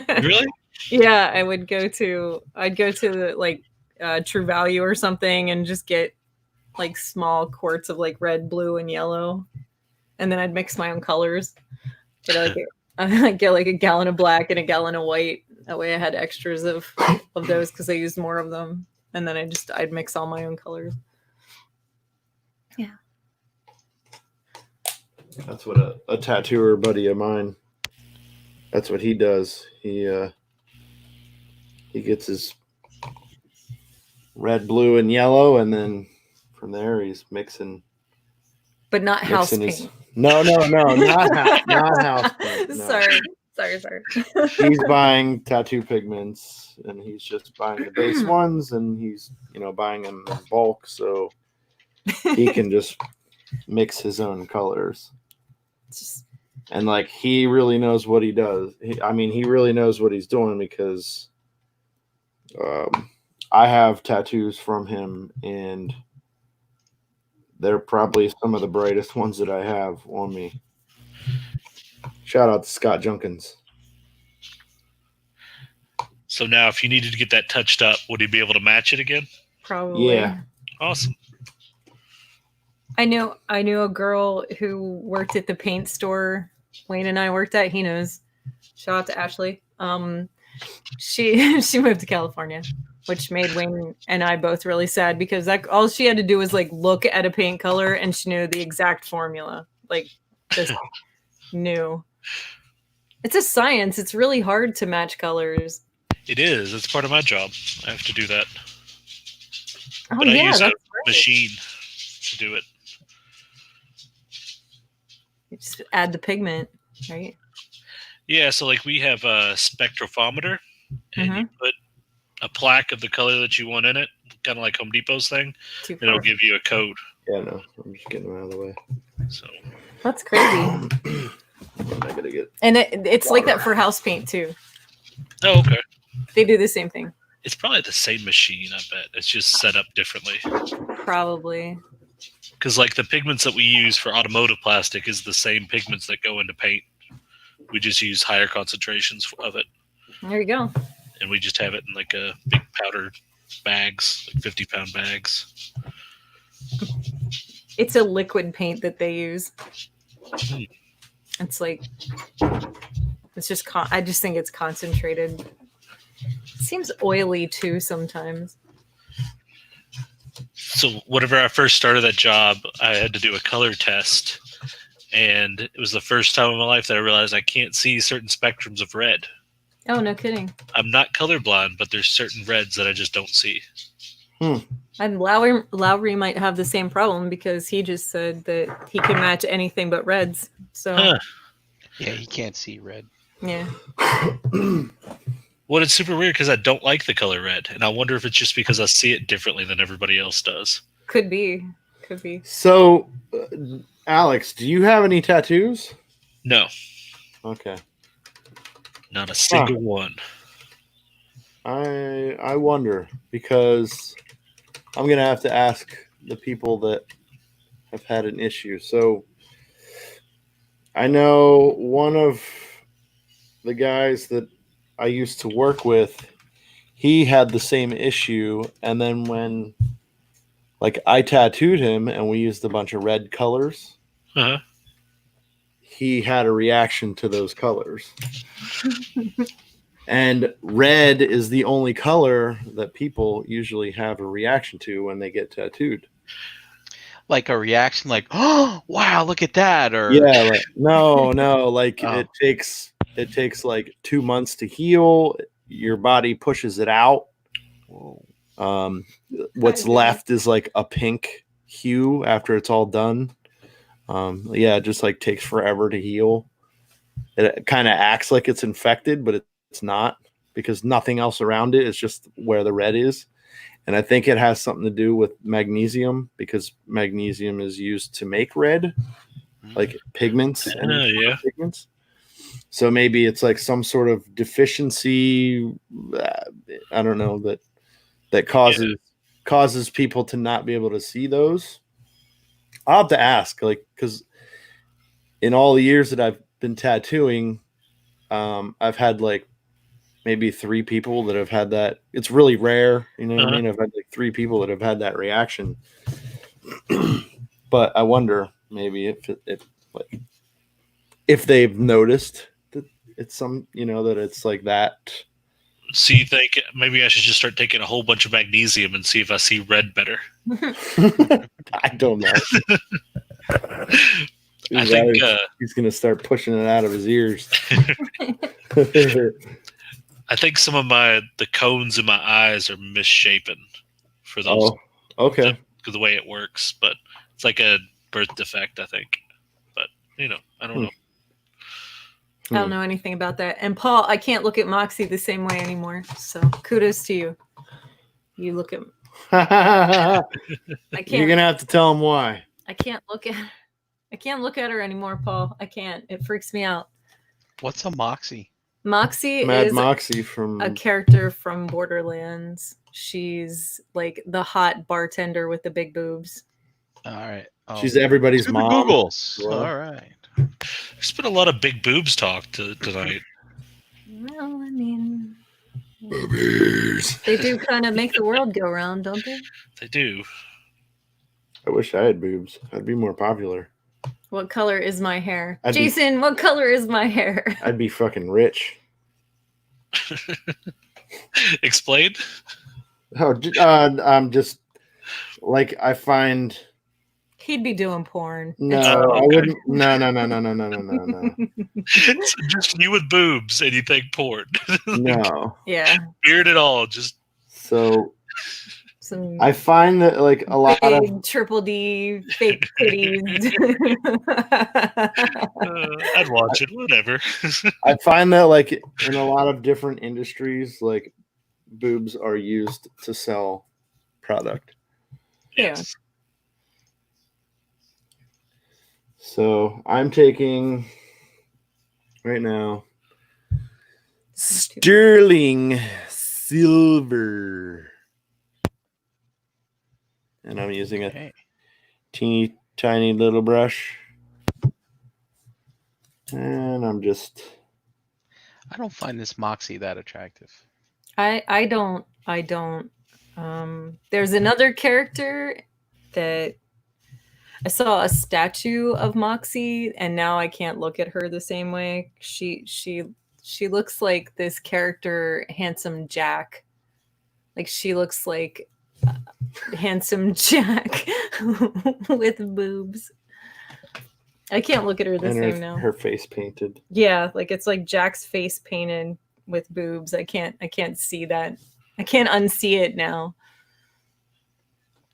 Really? Yeah, I'd go to the, like True Value or something and just get like small quarts of like red, blue, and yellow, and then I'd mix my own colors. I'd get like a gallon of black and a gallon of white. That way I had extras of those because I used more of them. And then I'd mix all my own colors. Yeah. That's what a tattooer buddy of mine. That's what he does. He gets his red, blue, and yellow, and then from there he's mixing. But not house his- paint. No, not house paint. No. Sorry. He's buying tattoo pigments, and he's just buying the base ones, and he's buying them in bulk, so he can just mix his own colors. And like he really knows what he does. He really knows what he's doing because I have tattoos from him, and they're probably some of the brightest ones that I have on me. Shout out to Scott Junkins. So now if you needed to get that touched up, would he be able to match it again? Probably. Yeah. Awesome. I knew a girl who worked at the paint store Wayne and I worked at. He knows. Shout out to Ashley. She moved to California, which made Wayne and I both really sad because all she had to do was like look at a paint color and she knew the exact formula. Like just knew. It's a science. It's really hard to match colors. It is. It's part of my job. I have to do that. Oh But I yeah, use a that's great. machine to do it. You just add the pigment, right? Yeah, so like we have a spectrophometer, and you put a plaque of the color that you want in it, kind of like Home Depot's thing, Too and it'll far. give you a code. Yeah, no, I'm just getting them out of the way. So That's crazy. I gotta get. And it's like that for house paint too. oh, okay. They do the same thing. It's probably the same machine, I bet. It's just set up differently. Probably. Because like the pigments that we use for automotive plastic is the same pigments that go into paint. We just use higher concentrations of it, There you go. and we just have it in like a big powder bags, like 50-pound bags. It's a liquid paint that they use. It's like it's just I just think it's concentrated. It seems oily too sometimes. So whenever I first started that job, I had to do a color test, and it was the first time in my life that I realized I can't see certain spectrums of red. Oh, no kidding. I'm not colorblind, but there's certain reds that I just don't see. And Lowry might have the same problem because he just said that he can match anything but reds. So Yeah, he can't see red. yeah. Well, it's super weird because I don't like the color red, and I wonder if it's just because I see it differently than everybody else does. Could be. Could be. So, Alex, do you have any tattoos? No, Okay. not a single one. I wonder because I'm gonna have to ask the people that have had an issue. So I know one of the guys that I used to work with, he had the same issue, and then when like I tattooed him and we used a bunch of red colors, Uh-huh. he had a reaction to those colors. And red is the only color that people usually have a reaction to when they get tattooed. Like a reaction, like, oh wow, look at that, or Yeah, like, no, like Oh. it takes like 2 months to heal. Your body pushes it out. Whoa. What's left is like a pink hue after it's all done. Yeah, it just like takes forever to heal. It kind of acts like it's infected, but it's not because nothing else around it is just where the red is. And I think it has something to do with magnesium because magnesium is used to make red, like pigments. Yeah. Pigments. So maybe it's like some sort of deficiency. I don't know that causes people to not be able to see those. I'll have to ask, like, because in all the years that I've been tattooing, I've had like maybe 3 people that have had that. It's really rare, you know what I mean? I've had like 3 people that have had that reaction. But I wonder maybe if they've noticed that it's some, that it's like that. So you think maybe I should just start taking a whole bunch of magnesium and see if I see red better? I don't know. I think he's gonna start pushing it out of his ears. I think some of the cones in my eyes are misshapen for those. Oh, okay. The way it works, but it's like a birth defect, I think. But I don't know. I don't know anything about that. And Paul, I can't look at Moxie the same way anymore. So kudos to you. You look at. I can't. You're gonna have to tell him why. I can't look at her anymore, Paul. I can't. It freaks me out. What's a Moxie? Moxie Mad is Moxie from a character from Borderlands. She's like the hot bartender with the big boobs. All right. Oh. She's everybody's To the mom. Googles. Well. All right. There's been a lot of big boobs talk tonight. Well, I mean, Boobies. they do kind of make the world go round, don't they? They do. I wish I had boobs. I'd be more popular. What color is my hair? I'd be- Jason, what color is my hair? I'd be fucking rich. Explain. Oh, I'm just like I find. He'd be doing porn. No, Oh, I okay. wouldn't. No. So just you with boobs and you think porn. No. Yeah. Beard at all. Just So Some I find that like a lot of big triple D fake titties. I'd watch it, whatever. I find that like in a lot of different industries, like boobs are used to sell product. Yes. So I'm taking right now sterling silver, and I'm using a Okay. teeny tiny little brush, and I'm just I don't find this Moxie that attractive. I don't. There's another character that I saw a statue of Moxie, and now I can't look at her the same way. She looks like this character, Handsome Jack. Like she looks like Handsome Jack with boobs. I can't look at her the and same now. her face painted. Yeah, like it's like Jack's face painted with boobs. I can't see that. I can't unsee it now.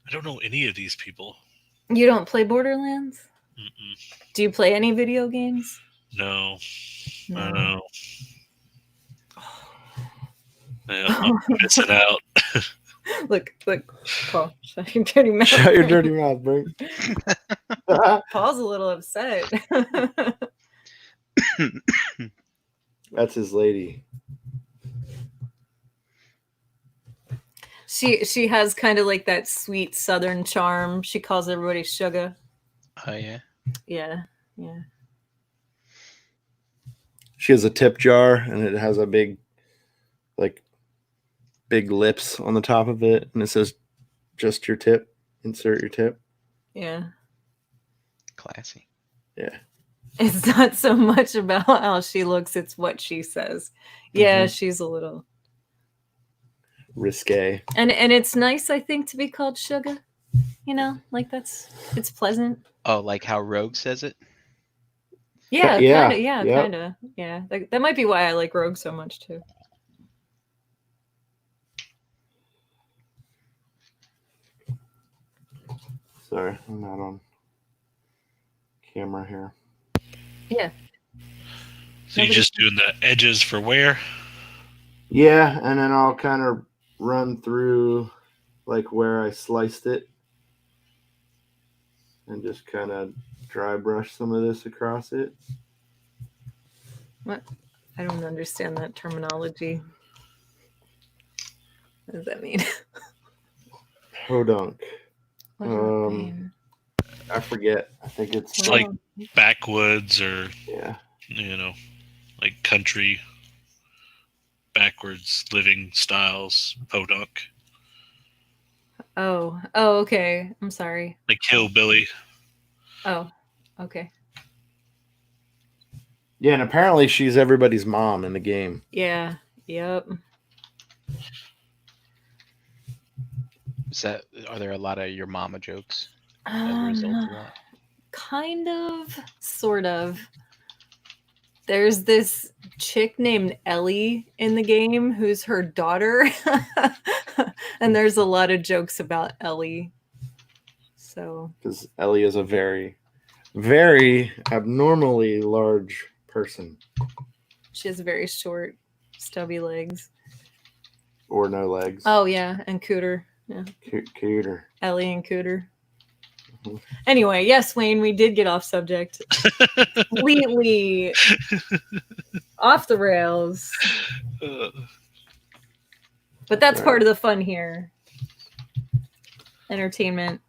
I don't know any of these people. You don't play Borderlands? Mm-mm. Do you play any video games? No. No. I know. Yeah, I'm missing out. Look, Paul, shut your dirty mouth. Shut your dirty mouth, bro. Paul's a little upset. That's his lady. She has kind of like that sweet southern charm. She calls everybody sugar. Oh yeah. Yeah. She has a tip jar, and it has a big lips on the top of it, and it says just your tip, insert your tip. Yeah. Classy. Yeah. It's not so much about how she looks, it's what she says. Yeah, she's a little risque. And it's nice, I think, to be called sugar. You know, like it's pleasant. Oh, like how Rogue says it? Yeah, Yeah, kind of. Yeah, yep. kind of. Yeah, that might be why I like Rogue so much too. Sorry, I'm not on camera here. Yeah. So you're just doing the edges for where? Yeah, and then I'll kind of run through like where I sliced it and just kind of dry brush some of this across it. What? I don't understand that terminology. What does that mean? Podunk. What does that mean? I forget. I think it's like backwoods or yeah, like country backwards living styles. Podunk. Oh, okay. I'm sorry. Like hillbilly. Oh, okay. Yeah, and apparently she's everybody's mom in the game. Yeah. Yep. Are there a lot of your mama jokes as a result of that? Kind of, sort of. There's this chick named Ellie in the game who's her daughter. And there's a lot of jokes about Ellie. So Because Ellie is a very, very abnormally large person. She has very short, stubby legs. Or no legs. Oh, yeah. And Cooter. Yeah. Cooter. Ellie and Cooter. Mm-hmm. Anyway, yes, Wayne, we did get off subject. Completely off the rails. But that's part of the fun here. Entertainment.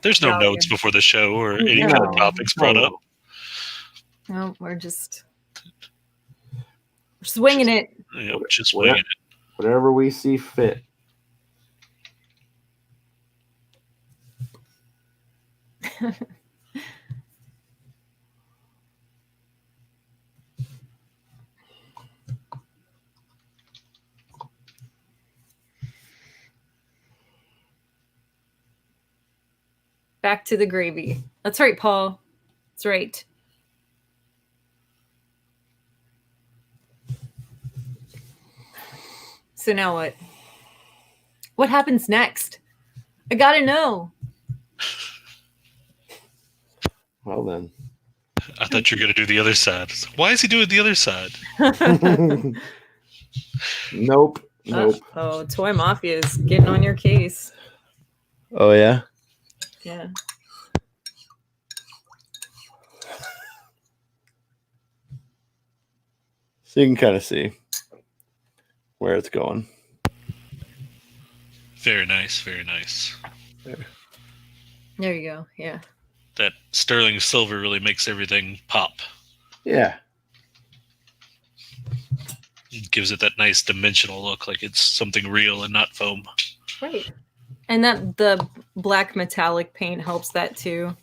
There's no notes before the show or any kind of topics brought up. No, we're just winging it. Yeah, we're just winging it. Whatever we see fit. Back to the gravy. That's right, Paul. That's right. So now what? What happens next? I gotta know. Well then. I thought you were going to do the other side. Why is he doing the other side? Nope. Oh, Toy Mafia is getting on your case. Oh yeah. Yeah. So you can kind of see where it's going. Very nice, very nice. There you go. Yeah. That sterling silver really makes everything pop. Yeah. It gives it that nice dimensional look, like it's something real and not foam. Right. And that the black metallic paint helps that too.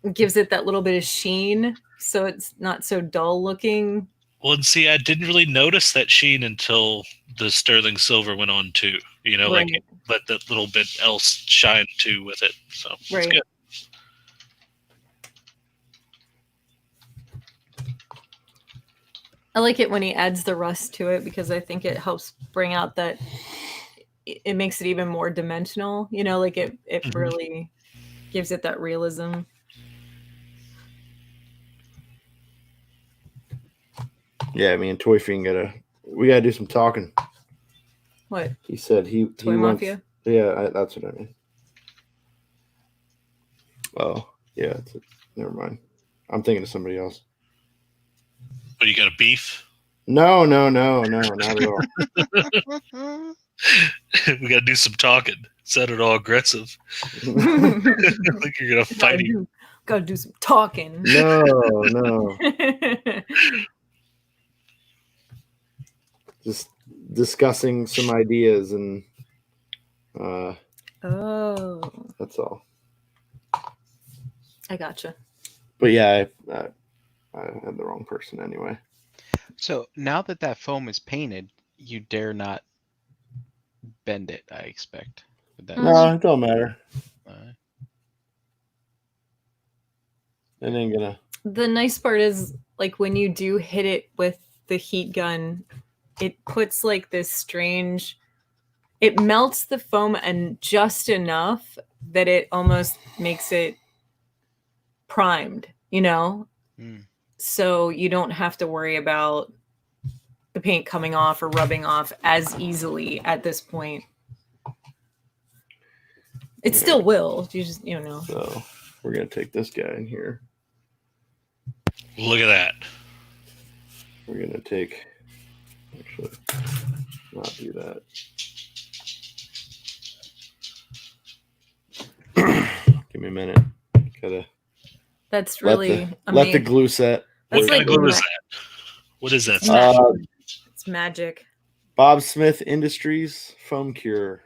It gives it that little bit of sheen, so it's not so dull looking. Well, and see, I didn't really notice that sheen until the sterling silver went on too. You know, Right. like it let that little bit else shine too with it. So it's Right. good. I like it when he adds the rust to it because I think it helps bring out that it makes it even more dimensional, you know, like it Mhm. really gives it that realism. Yeah, me and Toy Fiend we gotta do some talking. What? He said he Toy wants. Mafia? Yeah, that's what I mean. Oh, yeah. Never mind. I'm thinking of somebody else. But you got a beef? No, not at all. We got to do some talking. Sounded all aggressive. Like you're gonna fight him. Gotta do some talking. No. Just discussing some ideas and Oh, that's all. I gotcha. But yeah, I had the wrong person anyway. So now that foam is painted, you dare not bend it, I expect. No, it don't matter. Uh, It ain't gonna. The nice part is, like, when you do hit it with the heat gun, it puts like this strange, it melts the foam and just enough that it almost makes it primed, you know? So you don't have to worry about the paint coming off or rubbing off as easily at this point. It still will. You just, you know. So we're gonna take this guy in here. Look at that. We're gonna take. Actually, not do that. Give me a minute. Gotta. That's really let the glue set. That's What like kind of glue is that? What is that? it's magic. Bob Smith Industries foam cure.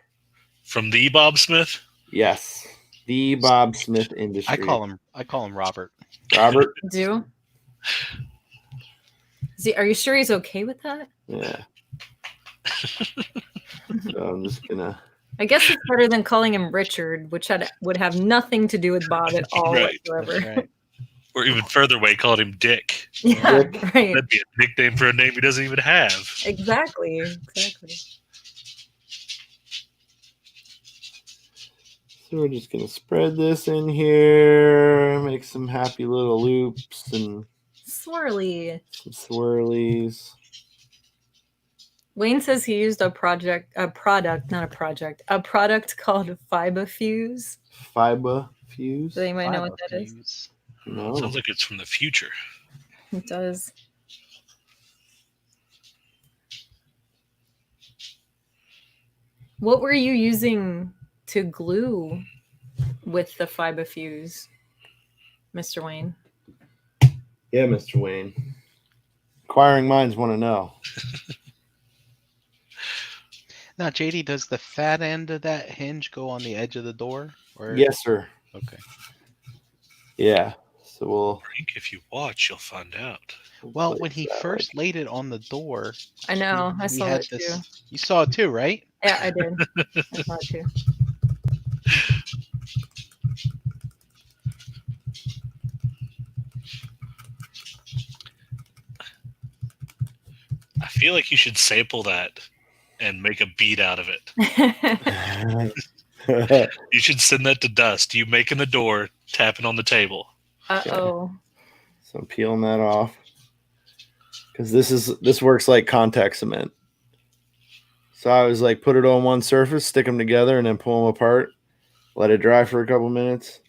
From the Bob Smith? Yes, the Bob Smith Industries. I call him Robert. Robert. Do? Are you sure he's okay with that? Yeah. So I'm just gonna. I guess it's better than calling him Richard, which would have nothing to do with Bob at all Right. whatsoever. Right. Or even further away, called him Dick. Yeah, Dick. right. That'd be a nickname for a name he doesn't even have. Exactly. So we're just gonna spread this in here, make some happy little loops and Swirly. some swirlies. Wayne says he used a product called Fibafuse. Fibafuse? Does anybody know what that is? Fuse. No. Sounds like it's from the future. It does. What were you using to glue with the Fibafuse, Mr. Wayne? Yeah, Mr. Wayne. Inquiring minds want to know. Now, JD, does the fat end of that hinge go on the edge of the door? Or... Yes, sir. Okay. Yeah. So we'll. Frank, if you watch, you'll find out. Well, when he first laid it on the door, I know. I we saw had that too. You saw it too, right? Yeah, I did. I saw it too. I feel like you should sample that and make a beat out of it. You should send that to Dust. You making the door, tapping on the table. Uh-oh. So I'm peeling that off because this works like contact cement. So I was like, put it on one surface, stick them together, and then pull them apart. Let it dry for a couple minutes.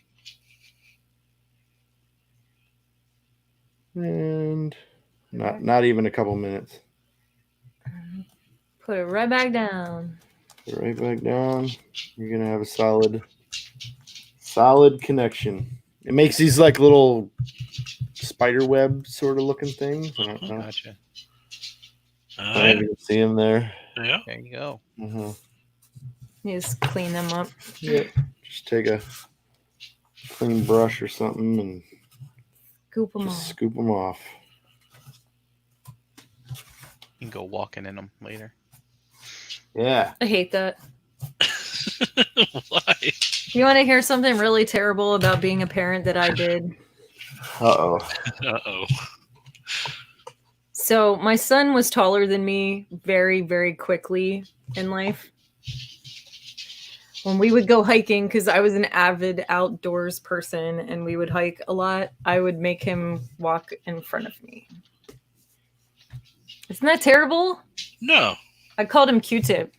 And not even a couple minutes. Put it right back down. Put it right back down. You're gonna have a solid connection. It makes these like little spider web sort of looking things. I don't know. Gotcha. I don't know if you can see them there. Yeah. There you go. Mm-hmm. You just clean them up. Yep. Just take a clean brush or something and Scoop them just off. scoop them off. You can go walking in them later. Yeah. I hate that. Why? You want to hear something really terrible about being a parent that I did? Uh-oh. Uh-oh. So my son was taller than me very, very quickly in life. When we would go hiking, because I was an avid outdoors person and we would hike a lot, I would make him walk in front of me. Isn't that terrible? No. I called him Q-tip.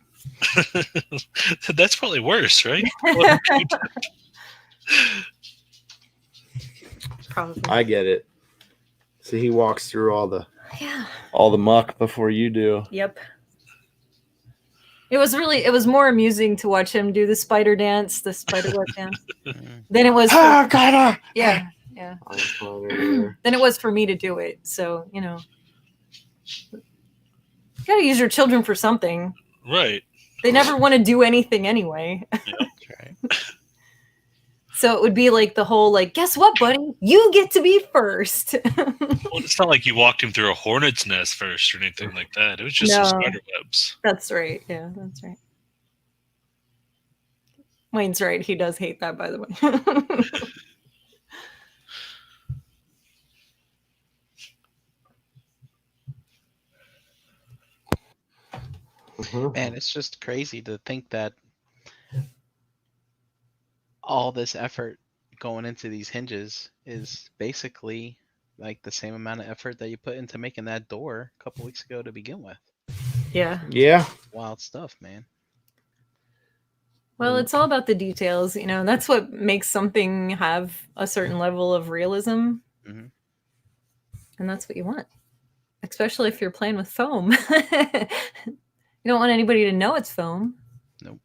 That's probably worse, right? Probably. I get it. See, he walks through all the Yeah. muck before you do. Yep. It was more amusing to watch him do the spider dance, the spider web dance, than it was for, Gotta. yeah. There. Than it was for me to do it. So, you gotta use your children for something. Right. They never want to do anything anyway. That's right. So it would be like the whole, like, guess what, buddy? You get to be first. Well, it's not like you walked him through a hornet's nest first or anything like that. It was just No. some spider webs. That's right. Yeah, that's right. Wayne's right. He does hate that, by the way. Man, it's just crazy to think that all this effort going into these hinges is basically like the same amount of effort that you put into making that door a couple weeks ago to begin with. Yeah. Yeah. Wild stuff, man. Well, it's all about the details, that's what makes something have a certain level of realism. Mhm. And that's what you want, especially if you're playing with foam. You don't want anybody to know it's foam. Nope.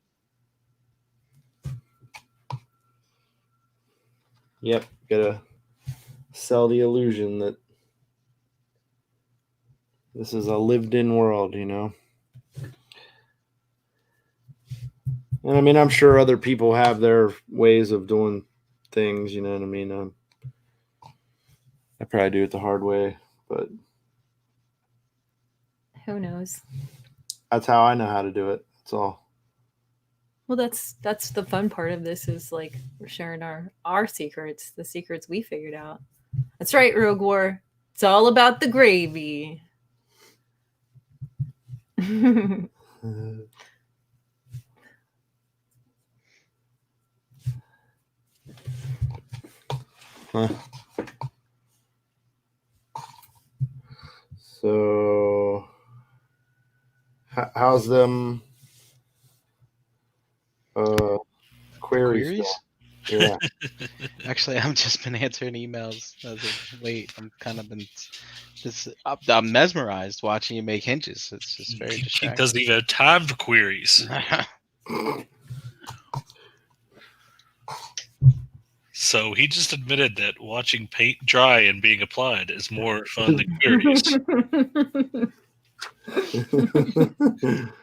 Yep. Gotta sell the illusion that this is a lived-in world, And I mean, I'm sure other people have their ways of doing things, you know what I mean? I probably do it the hard way, but Who knows? that's how I know how to do it. That's all. Well, that's the fun part of this is like we're sharing our secrets, the secrets we figured out. That's right, Rogue War. It's all about the gravy. Huh. So, how's them queries? Queries? Yeah. Actually, I've just been answering emails as of late. I'm mesmerized watching you make hinges. It's just very He distracting. doesn't even have time for queries. So he just admitted that watching paint dry and being applied is more fun than queries.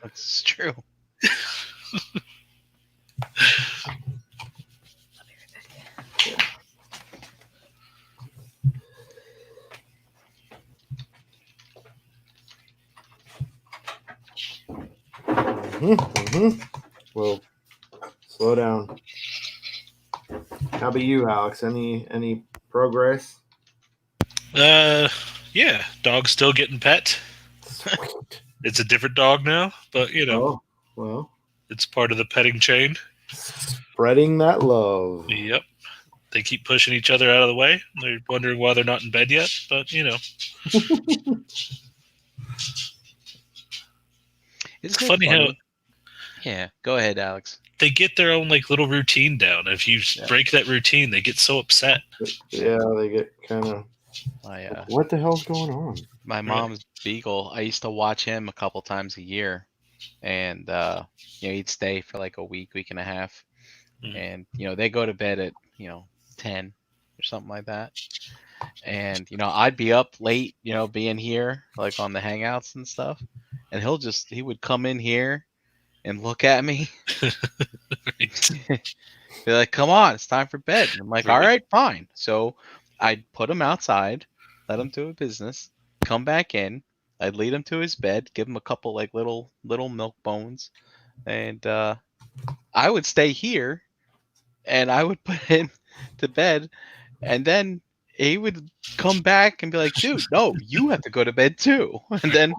That's true. Well, slow down. How about you, Alex? Any progress? Yeah, dog's still getting pet. Sweet. It's a different dog now, but Oh, well. it's part of the petting chain. Spreading that love. Yep. They keep pushing each other out of the way. They're wondering why they're not in bed yet, but It's funny how Yeah, go ahead, Alex. they get their own like little routine down. If you break that routine, they get so upset. Yeah, they get kind of. What the hell's going on? My mom's beagle. I used to watch him a couple times a year, and he'd stay for like a week and a half, and they go to bed at 10 or something like that, and I'd be up late, being here like on the hangouts and stuff, and he would come in here and look at me. Be like, come on, it's time for bed. And I'm like, all right, fine. So I'd put him outside, let him do his business, come back in. I'd lead him to his bed, give him a couple like little milk bones, and I would stay here, and I would put him to bed, and then he would come back and be like, dude, no, you have to go to bed too. And then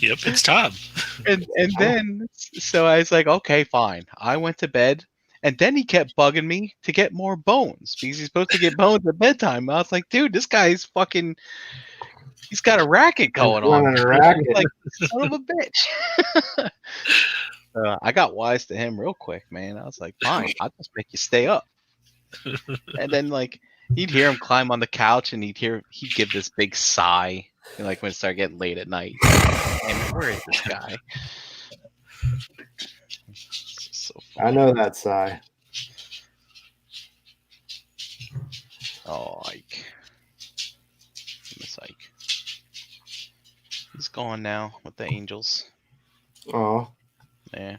yep, it's time. And then so I was like, okay, fine. I went to bed, and then he kept bugging me to get more bones because he's supposed to get bones at bedtime. I was like, dude, this guy's fucking. He's got a racket going on. Like, son of a bitch. I got wise to him real quick, man. I was like, fine, I'll just make you stay up. And then like you'd hear him climb on the couch, and he'd give this big sigh, like when it started getting late at night. And where is this guy? So I know that sigh. Oh, Ike. Miss Ike. He's gone now with the Angels. Oh. Yeah.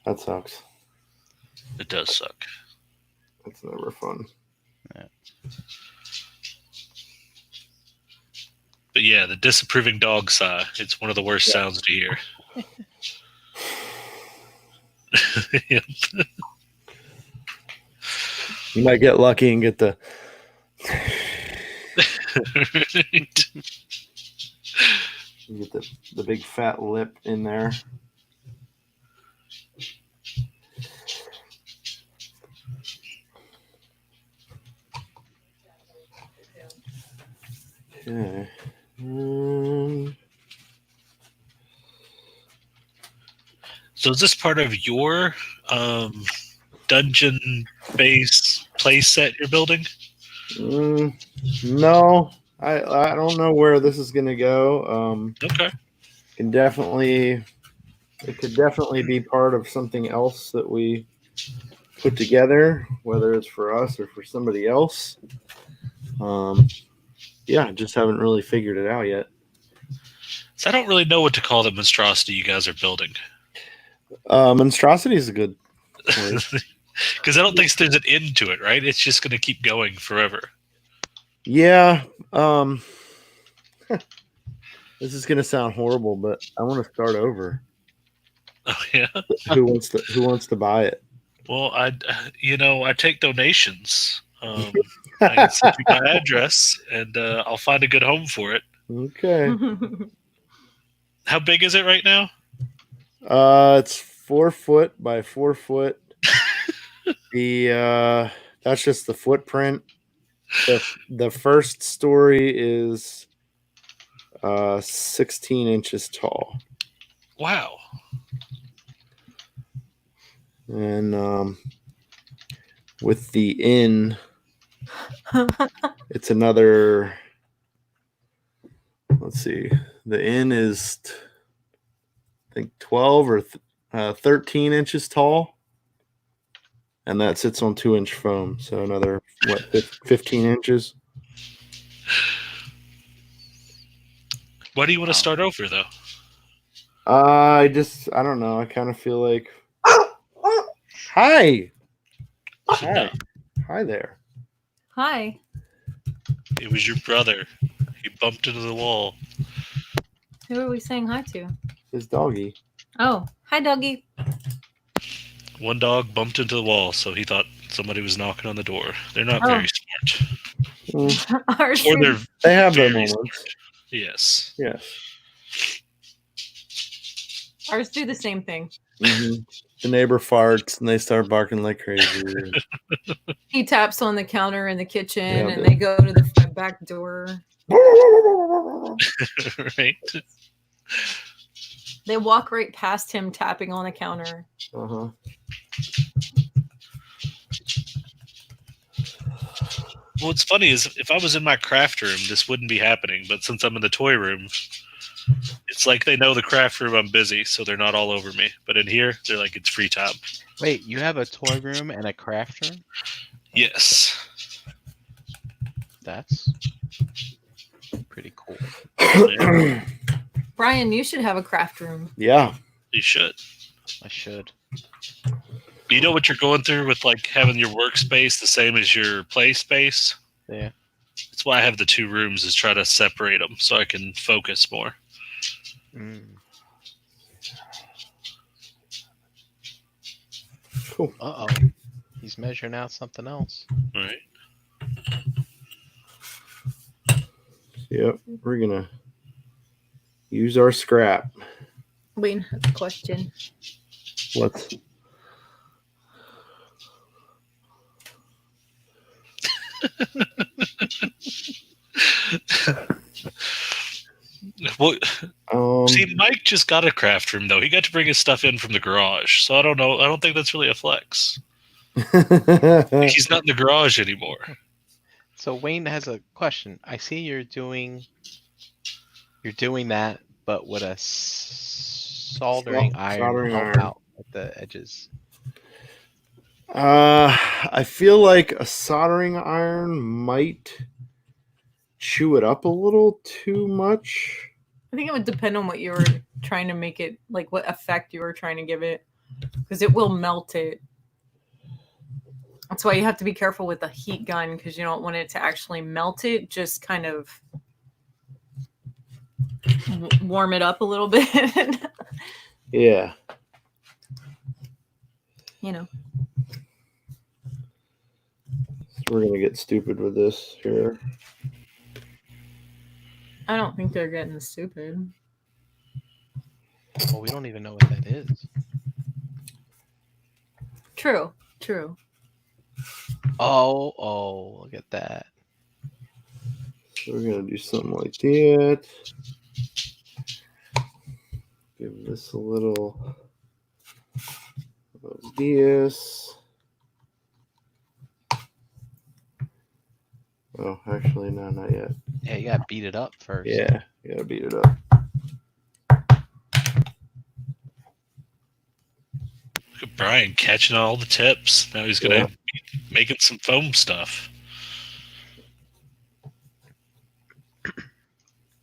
That sucks. It does suck. It's never fun. Yeah. But yeah, the disapproving dog sigh. It's one of the worst sounds to hear. Yep. You might get lucky and get the. You get the big fat lip in there. Okay. So is this part of your dungeon base play set you're building? No, I don't know where this is going to go. Okay. It could definitely be part of something else that we put together, whether it's for us or for somebody else. Yeah, just haven't really figured it out yet. So I don't really know what to call the monstrosity you guys are building. Monstrosity is a good word. Because I don't think there's an end to it, right? It's just going to keep going forever. Yeah. This is going to sound horrible, but I want to start over. Oh yeah. Who wants to buy it? Well, I take donations. I can send you my address, and I'll find a good home for it. Okay. How big is it right now? It's 4 foot by 4 foot. That's just the footprint. The first story is 16 inches tall. Wow. And with the inn, it's another. Let's see. The inn is, I think, 12 or 13 inches tall, and that sits on 2-inch foam. So another 15 inches. Why do you want to start over, though? I don't know. I kind of feel like. Hi. Hi there. Hi. It was your brother. He bumped into the wall. Who are we saying hi to? His doggy. Oh, hi, doggy. One dog bumped into the wall, so he thought somebody was knocking on the door. They're not very smart. Ours Or They have their very moments. smart. Yes. Yes. Ours do the same thing. Mhm. The neighbor farts and they start barking like crazy. He taps on the counter in the kitchen, Yeah, and but- they go to the back door. Right? They walk right past him, tapping on the counter. Uh-huh. Well, what's funny is if I was in my craft room, this wouldn't be happening. But since I'm in the toy room, it's like they know the craft room I'm busy, so they're not all over me. But in here, they're like, it's free time. Wait, you have a toy room and a craft room? Yes. That's pretty cool. Brian, you should have a craft room. Yeah. You should. I should. You know what you're going through with like having your workspace the same as your play space? Yeah. That's why I have the 2 rooms, is try to separate them so I can focus more. Cool. Uh-oh. He's measuring out something else. All right. Yep. We're gonna use our scrap. Wayne has a question. Let's. Well, see, Mike just got a craft room though. He got to bring his stuff in from the garage, so I don't know. I don't think that's really a flex. He's not in the garage anymore. So Wayne has a question. I see you're doing that, but with a soldering iron Soldering help iron. out at the edges. I feel like a soldering iron might chew it up a little too much. I think it would depend on what you were trying to make it, like what effect you were trying to give it, because it will melt it. That's why you have to be careful with the heat gun, because you don't want it to actually melt it, just kind of warm it up a little bit. Yeah. You know. So we're gonna get stupid with this here. I don't think they're getting stupid. Well, we don't even know what that is. True. True. Oh, look at that. So we're gonna do something like that. Give this a little of this. Oh, actually, no, not yet. Yeah, you gotta beat it up first. Yeah, you gotta beat it up. Look at Brian catching all the tips. Now he's gonna be making some foam stuff.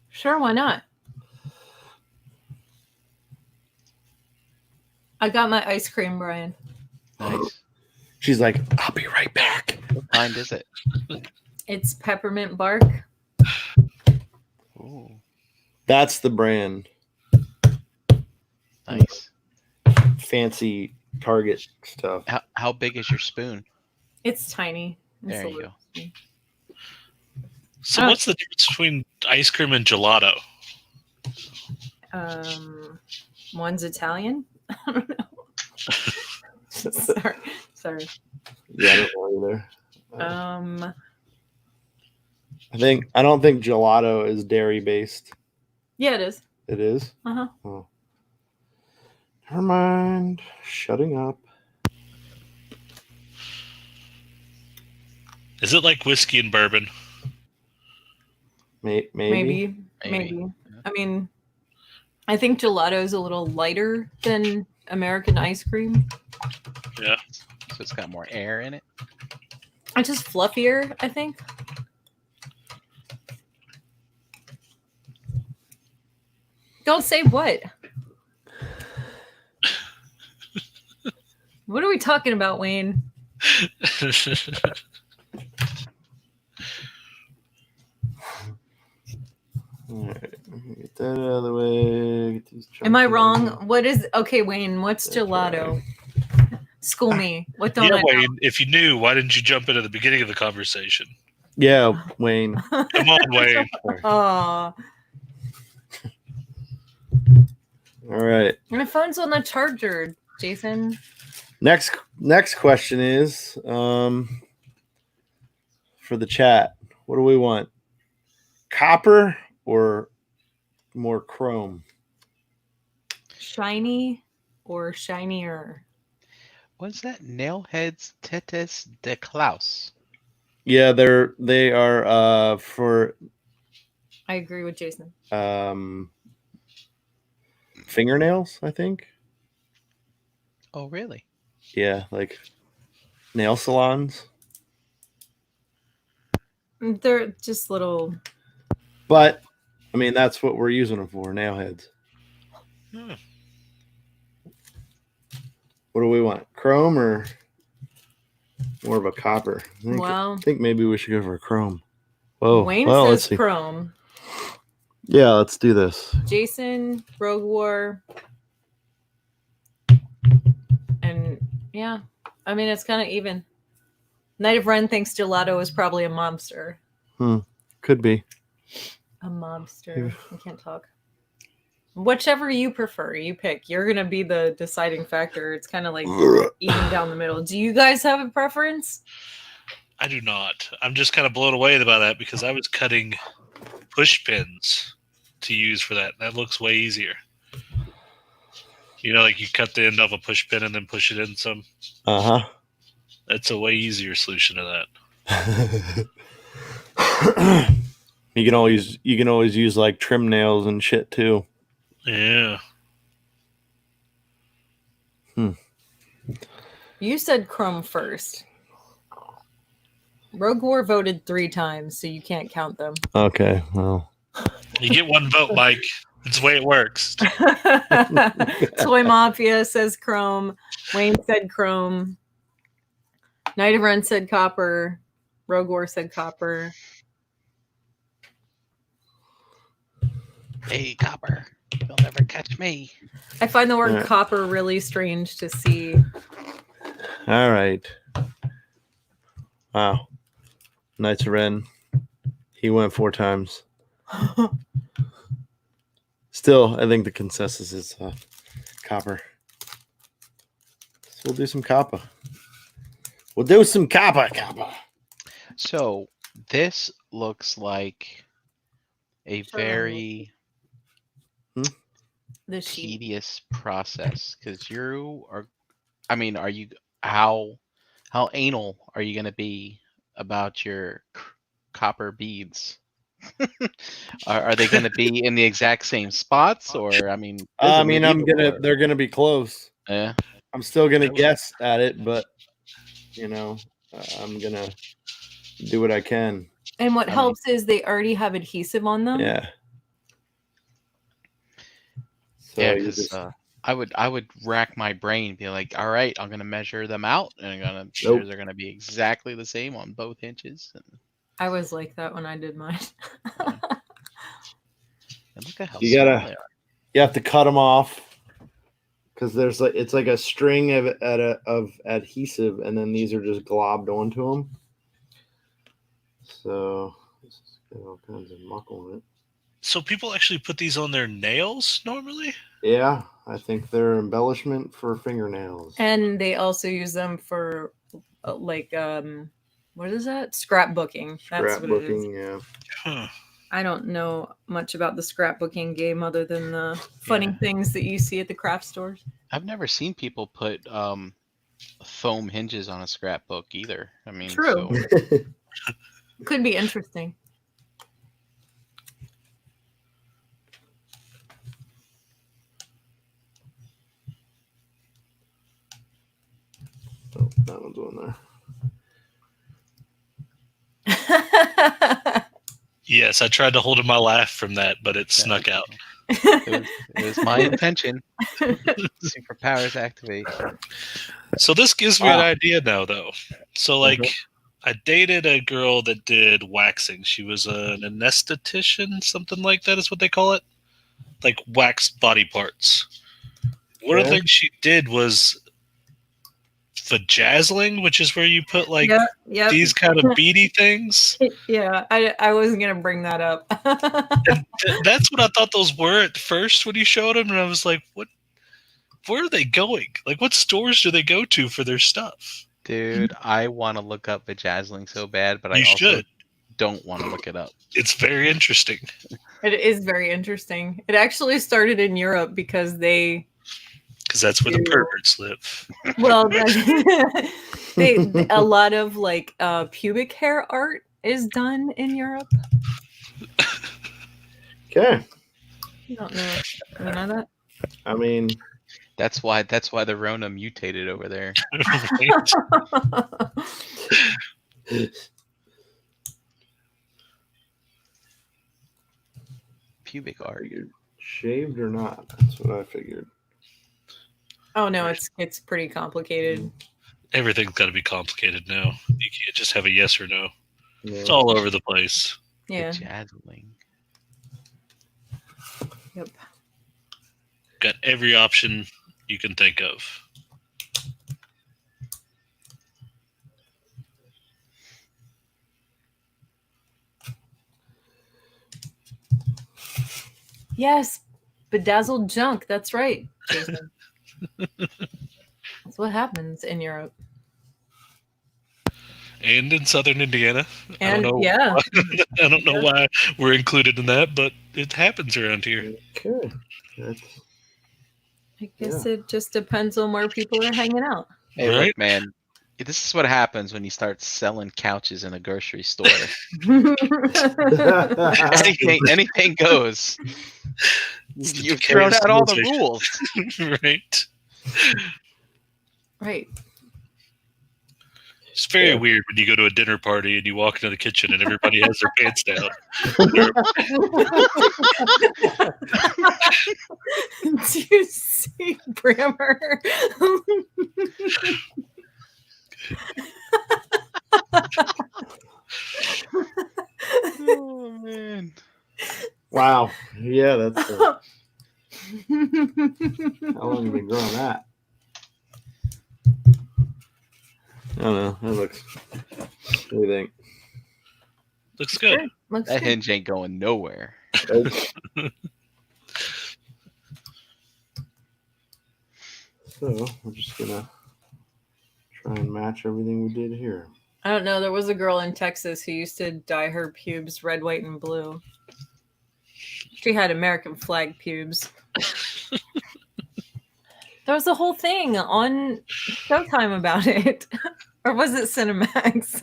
Sure, why not? I got my ice cream, Brian. Nice. She's like, I'll be right back. What kind is it? It's peppermint bark. Ooh, That's the brand. nice. Fancy Target stuff. How big is your spoon? It's tiny. It's There a you little- go. So what's the difference between ice cream and gelato? One's Italian. I don't know. Sorry. Yeah, I don't know either. Um. I don't think gelato is dairy based. Yeah, it is. It is? Uh-huh. Oh. Never mind. Shutting up. Is it like whiskey and bourbon? Maybe. I mean, I think gelato is a little lighter than American ice cream. Yeah. So it's got more air in it. It's just fluffier, I think. Don't say what. What are we talking about, Wayne? All right. Get that out of the way. Get these Am I chunks wrong? out. What is okay, Wayne? What's That's gelato? School me. What don't Yeah, I know? Wayne, if you knew, why didn't you jump into the beginning of the conversation? Yeah, Wayne. Come on, Wayne. Oh, All right. my phone's on the charger. Jason? Next question is for the chat. What do we want? Copper or more chrome? Shiny or shinier? What's that? Nailheads Tetes de Klaus. Yeah, they are for I agree with Jason. fingernails, I think. Oh, really? Yeah, like nail salons. They're just little. But I mean, that's what we're using them for, nail heads. Hmm. What do we want? Chrome or more of a copper? I think maybe we should go for a chrome. Whoa. Wayne well, let's says see. chrome. Yeah, let's do this. Jason, Rogue War. And yeah, I mean, it's kind of even. Knight of Ren thinks gelato is probably a mobster. Could be. A mobster. I can't talk. Whichever you prefer, you pick. You're going to be the deciding factor. It's kind of like eating down the middle. Do you guys have a preference? I do not. I'm just kind of blown away by that because I was cutting push pins to use for that. That looks way easier. You know, like you cut the end off a push pin and then push it in some. Uh-huh. That's a way easier solution to that. You can always use like trim nails and shit too. Yeah. You said chrome first. Rogue War voted 3 times, so you can't count them. Okay, well. You get one vote, Mike. That's the way it works. Toy Mafia says chrome. Wayne said chrome. Knight of Ren said copper. Rogue War said copper. Hey, copper. You'll never catch me. I find the word copper really strange to see. All right. Wow. Knights of Ren. He went 4 times. Still, I think the consensus is copper. So we'll do some copper. So this looks like a very tedious process because are you how anal are you going to be about your copper beads? Are they going to be in the exact same spots, or they're going to be close. Yeah, I'm still going to guess at it, but I'm going to do what I can. And what helps is they already have adhesive on them. Yeah. So yeah, because I would rack my brain, be like, all right, I'm gonna measure them out, and they're gonna be exactly the same on both hinges. And I was like that when I did mine. And look at how you have to cut them off because it's like a string of adhesive, and then these are just globbed onto them. So this has got all kinds of muck on it. So people actually put these on their nails normally? Yeah, I think they're embellishment for fingernails. And they also use them for what is that? Scrapbooking. That's what it is. Yeah. Huh. I don't know much about the scrapbooking game other than the funny things that you see at the craft stores. I've never seen people put foam hinges on a scrapbook either. I mean, true. Could be interesting. Oh, that one's on there. Yes, I tried to hold in my laugh from that, but it snuck out. It was my intention. Superpowers activate. So this gives me an idea now, though. So, I dated a girl that did waxing. She was an anesthetician, something like that is what they call it. Like waxed body parts. One of the things she did was vajazzling, which is where you put these kind of beady things. Yeah, I wasn't going to bring that up. That's what I thought those were at first when you showed them, and I was like, what where are they going? Like, what stores do they go to for their stuff? Dude, I want to look up vajazzling so bad, but I You also should. don't want to look it up. It's very interesting. It is very interesting. It actually started in Europe because they, Because that's where the perverts live. well, a lot of like pubic hair art is done in Europe. Okay. You don't know, you know that? I mean, That's why the Rona mutated over there. Pubic art. shaved or not? That's what I figured. Oh no, it's pretty complicated. Everything's got to be complicated now. You can't just have a yes or no. Yeah. It's all over the place. Yeah. Vajazzling. Yep. Got every option you can think of. Yes, bedazzled junk. That's right, Jason. That's what happens in Europe. And in southern Indiana. And I don't know, yeah, I don't know why we're included in that, but it happens around here. Okay. That's, I guess it just depends on where people are hanging out. Hey, Right? look, man. This is what happens when you start selling couches in a grocery store. anything goes. You've thrown out all the rules. Right. Right. It's very weird when you go to a dinner party and you walk into the kitchen and everybody has their pants down. Do you see Brammer? Oh man! wow. Yeah, that's. How long have you been growing that? I don't know. That looks. What do you think? Looks good. Looks That good. hinge ain't going nowhere. So we're just gonna try and match everything we did here. I don't know. There was a girl in Texas who used to dye her pubes red, white, and blue. She had American flag pubes. There was a whole thing on Showtime about it. Or was it Cinemax?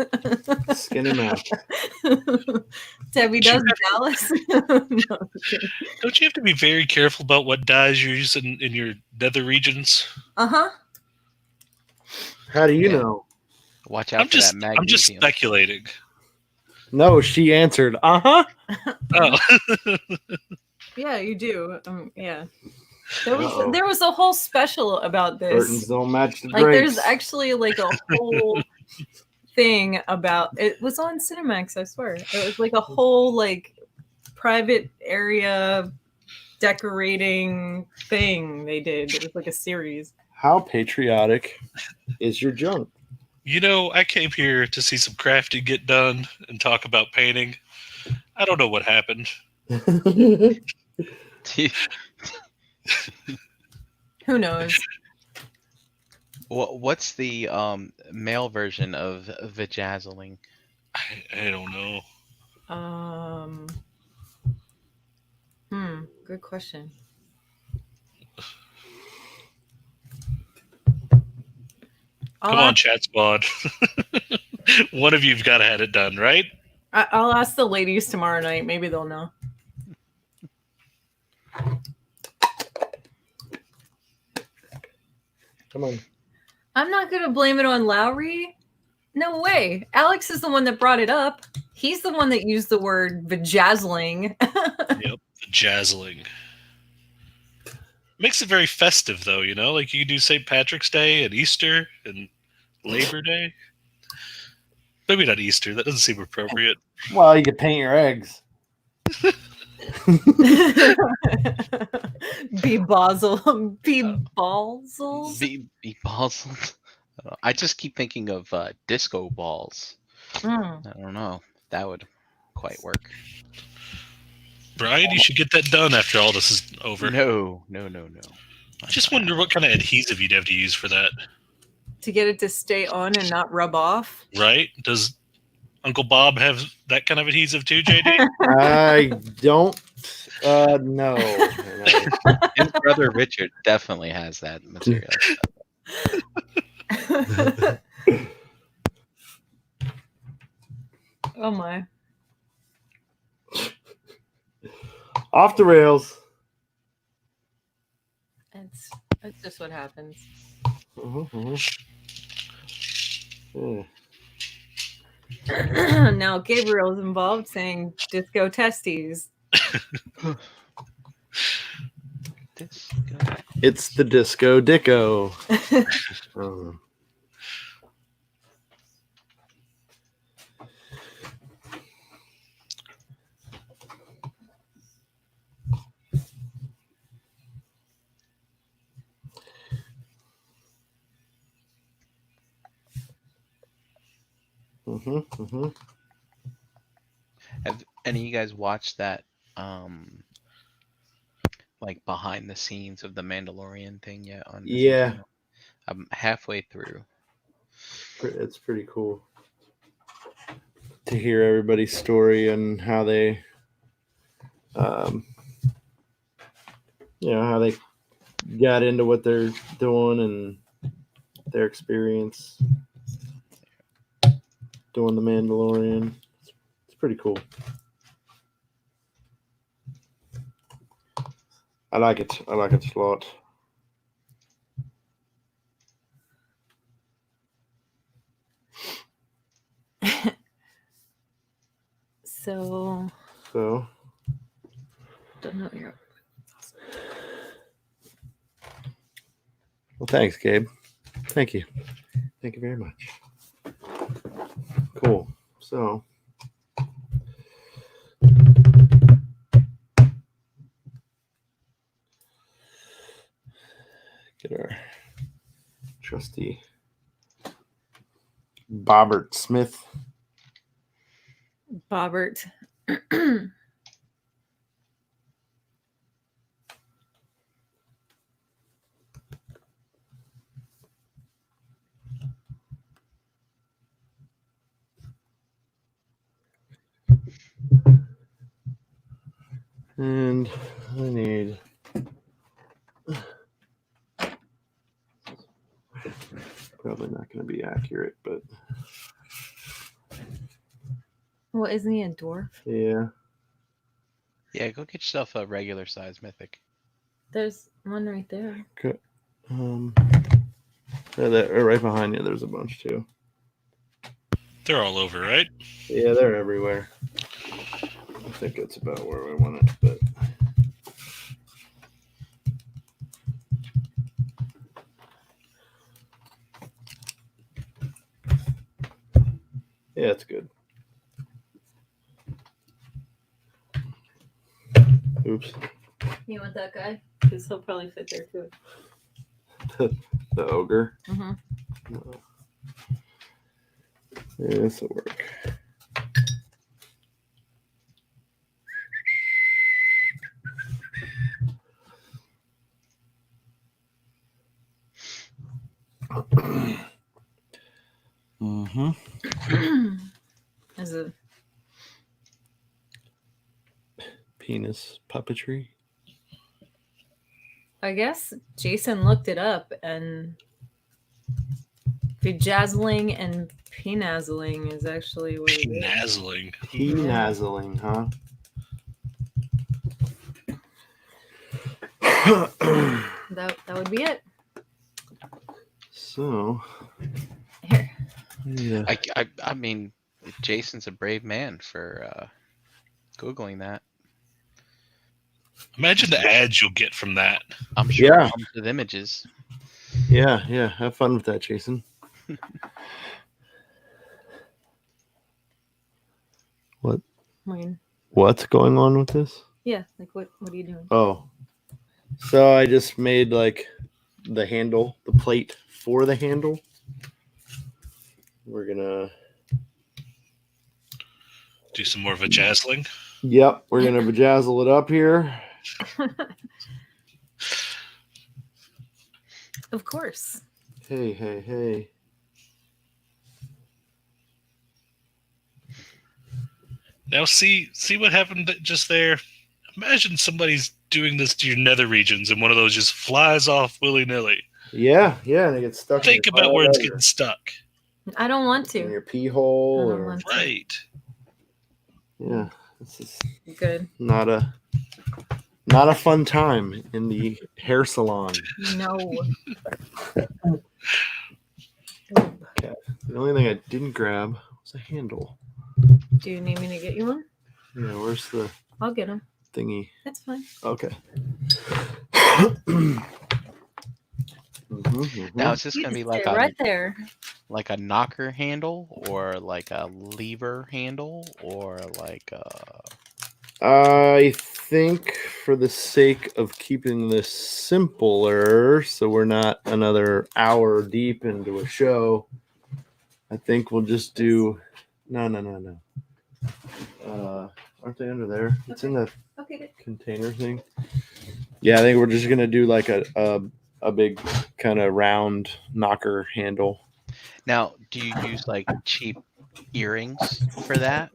Skinemax. Debbie does Dallas. No, I'm kidding. Don't you have to be very careful about what dyes you use in your nether regions? Uh-huh. How do you Yeah. know? Watch out I'm for that just magnesium. speculating. No, she answered. Uh-huh. Oh. Yeah, you do. Yeah. Uh-oh. There was a whole special about this. Curtains don't match the Like drapes. there's actually like a whole thing about it was on Cinemax, I swear. It was like a whole like private area decorating thing they did. It was like a series. How patriotic is your junk? You know, I came here to see some crafting get done and talk about painting. I don't know what happened. Who knows? What's the male version of vajazzling? I don't know. Good question. Come on, chat squad. One of you've got to have it done, right? I'll ask the ladies tomorrow night. Maybe they'll know. Come on. I'm not going to blame it on Lowry. No way. Alex is the one that brought it up. He's the one that used the word vajazzling. Yep, jazzling. Makes it very festive, though, you know? Like, you can do St. Patrick's Day and Easter and Labor Day. Maybe not Easter. That doesn't seem appropriate. Well, you could paint your eggs. Be Basel. Be Balsels. Be balls. I just keep thinking of disco balls. I don't know. That would quite work. Brian, you should get that done after all this is over. No. I just wonder what kind of adhesive you'd have to use for that. To get it to stay on and not rub off. Right? Does Uncle Bob have that kind of adhesive too, JD? I don't know. His brother Richard definitely has that material. Oh my. Off the rails. That's just what happens. Yeah. Now Gabriel's involved saying disco testes. It's the disco dicko. Have any of you guys watched that like behind the scenes of the Mandalorian thing yet on Disney Yeah. Channel? I'm halfway through. It's pretty cool to hear everybody's story and how they how they got into what they're doing and their experience doing the Mandalorian. It's pretty cool. I like it. I like it a lot. So don't know your. Well, thanks, Gabe. Thank you. Thank you very much. Cool. So get our trusty Bobbert Smith. Bobbert. And I need probably not going to be accurate, but Well, isn't he a dwarf? yeah. Yeah, go get yourself a regular size mythic. There's one right there. Okay. Right behind you, there's a bunch too. They're all over, right? Yeah, they're everywhere. I think that's about where we want it, but yeah, it's good. Oops. You want that guy? Because he'll probably fit there too. The ogre. Mm-hmm. Yeah, this will work. As a Penis puppetry. I guess Jason looked it up, and bejazzling and penazzling is actually what it is. Nazzling. Penazzling, huh? That would be it. So, Here. yeah. I mean, Jason's a brave man for Googling that. Imagine the ads you'll get from that. I'm sure Yeah. it comes with images. Yeah. Have fun with that, Jason. What? Wayne. What's going on with this? Yeah, like what are you doing? Oh, so I just made like the handle, the plate for the handle. We're gonna Do some more vajazzling. we're gonna bejazzle it up here. Of course. Hey. Now see what happened just there? Imagine somebody's doing this to your nether regions and one of those just flies off willy-nilly. Yeah, and they get stuck. Think in your about where it's bladder, getting stuck. I don't want in to. your pee hole, I don't or want to. Right. yeah. This is Good. not a fun time in the hair salon. No. Okay. The only thing I didn't grab was a handle. Do you need me to get you one? Yeah, where's the I'll get them. thingy? That's fine. Okay. Now is this gonna be like Stay right there. like a knocker handle, or like a lever handle, or like a... I think for the sake of keeping this simpler, so we're not another hour deep into a show, I think we'll just do no. Aren't they under there? It's in the container thing. Yeah, I think we're just gonna do like a big kind of round knocker handle. Now, do you use like cheap earrings for that?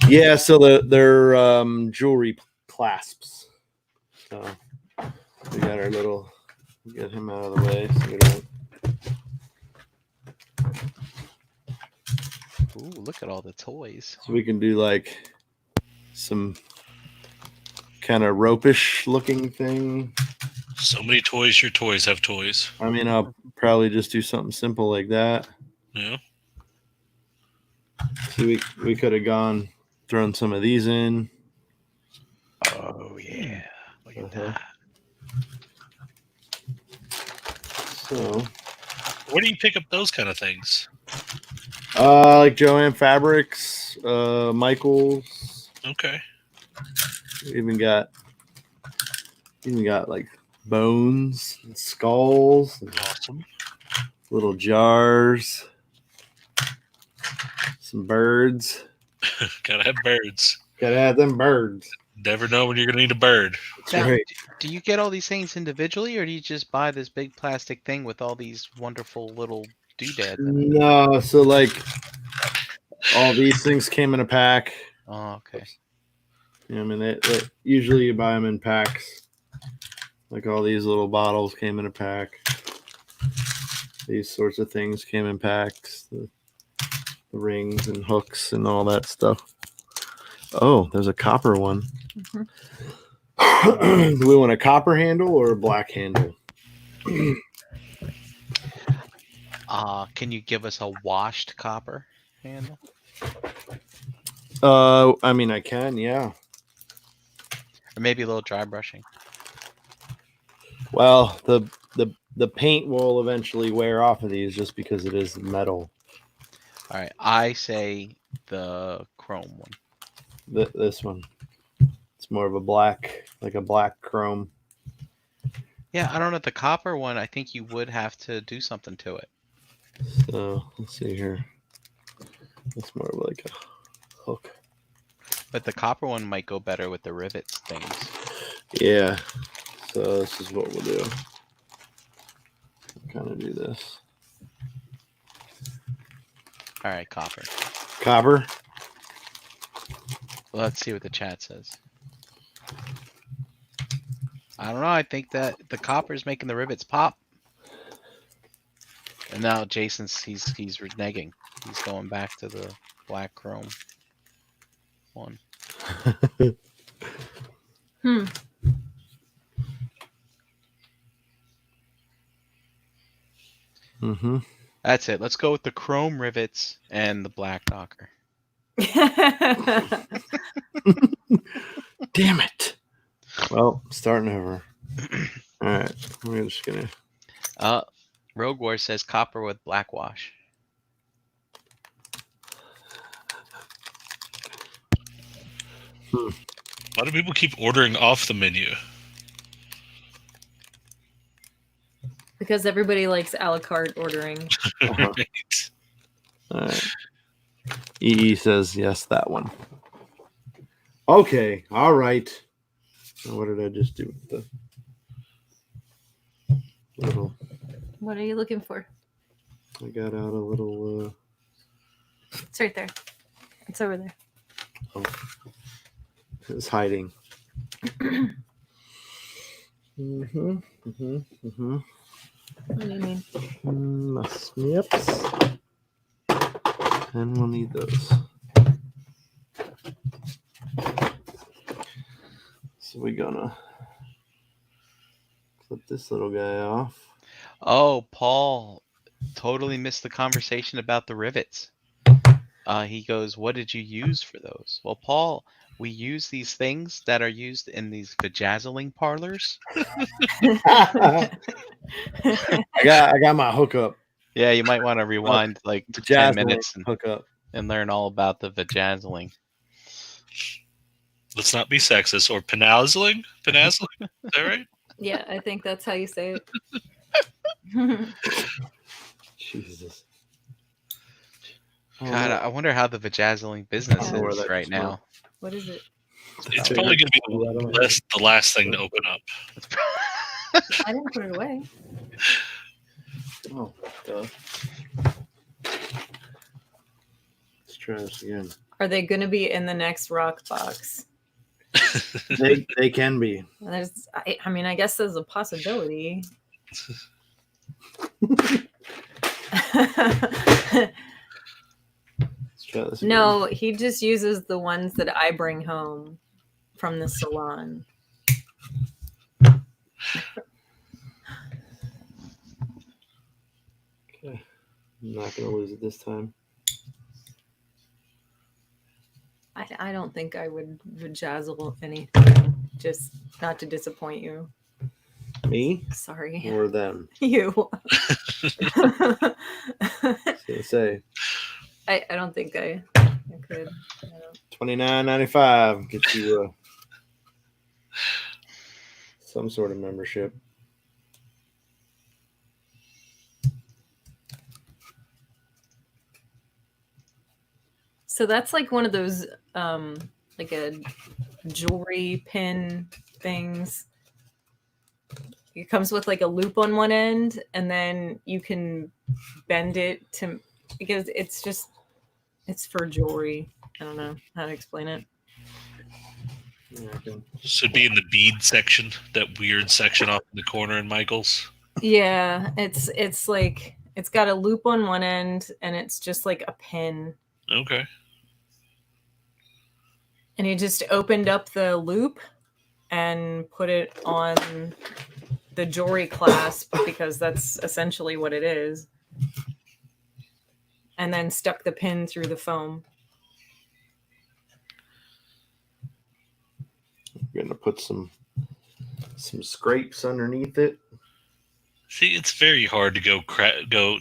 Yeah, so they're jewelry clasps. So we got our little. Get him out of the way so we don't. Ooh, look at all the toys. So we can do like some kind of ropish looking thing. So many toys, your toys have toys. I mean, I'll probably just do something simple like that. Yeah. So we could have thrown some of these in. Oh yeah, look at that. So Where do you pick up those kind of things? like Joanne Fabrics, Michaels. Okay. Even got like bones and skulls and Awesome. little jars, some birds. Gotta have birds. Gotta have them birds. Never know when you're gonna need a bird. Now, Right. do you get all these things individually, or do you just buy this big plastic thing with all these wonderful little doodads in it? No, so like all these things came in a pack. Oh, okay. You know, I mean, they usually you buy them in packs. Like all these little bottles came in a pack. These sorts of things came in packs. The rings and hooks and all that stuff. Oh, there's a copper one. Do we want a copper handle or a black handle? Can you give us a washed copper handle? I mean, I can, yeah. Or maybe a little dry brushing. Well, the paint will eventually wear off of these just because it is metal. All right, I say the chrome one. This one. It's more of a black, like a black chrome. Yeah, I don't know. The copper one, I think you would have to do something to it. So let's see here. It's more of like a hook. But the copper one might go better with the rivets things. Yeah. So this is what we'll do. Kind of do this. All right, copper. Copper. Well, let's see what the chat says. I don't know. I think that the copper is making the rivets pop. And now Jason's he's reneging. He's going back to the black chrome one. Mm-hmm. That's it. Let's go with the chrome rivets and the black knocker. Damn it. Well, starting over. All right. We're just going to. Rogue War says copper with black wash. Why do people keep ordering off the menu? Because everybody likes a la carte ordering. Uh-huh. Right. All right. EE says yes, that one. Okay. All right. Now what did I just do with the little What are you looking for? I got out a little. It's right there. It's over there. It's hiding. What do you mean? My snips. And we'll need those. So we're gonna clip this little guy off. Oh, Paul totally missed the conversation about the rivets. He goes, "What did you use for those?" Well, Paul, we use these things that are used in these vajazzling parlors. I got my hookup. Yeah, you might want to rewind like 10 Vajazzling minutes hookup. and learn all about the vajazzling. Let's not be sexist or penazzling. Penazzling? Is that right? Yeah, I think that's how you say it. Jesus. God, I wonder how the vajazzling business I don't know where is that right just now. What is it? It's probably going to be the last thing to open up. I didn't put it away. Oh, duh. Let's try this again. Are they going to be in the next rock box? They can be. I mean, I guess there's a possibility. Let's try this again. No, he just uses the ones that I bring home from the salon. Okay. I'm not gonna lose it this time. I don't think I would vajazzle anything, just not to disappoint you. Me Sorry. or them? You. I was gonna say I don't think I could. $29.95 gets you some sort of membership. So that's like one of those like a jewelry pin things. It comes with like a loop on one end, and then you can bend it to, because it's for jewelry. I don't know how to explain it. Yeah, I can- Should be in the bead section, that weird section off in the corner in Michael's. Yeah, it's like it's got a loop on one end, and it's just like a pin. Okay. And he just opened up the loop and put it on the jewelry clasp, because that's essentially what it is. And then stuck the pin through the foam. I'm gonna put some scrapes underneath it. See, it's very hard to go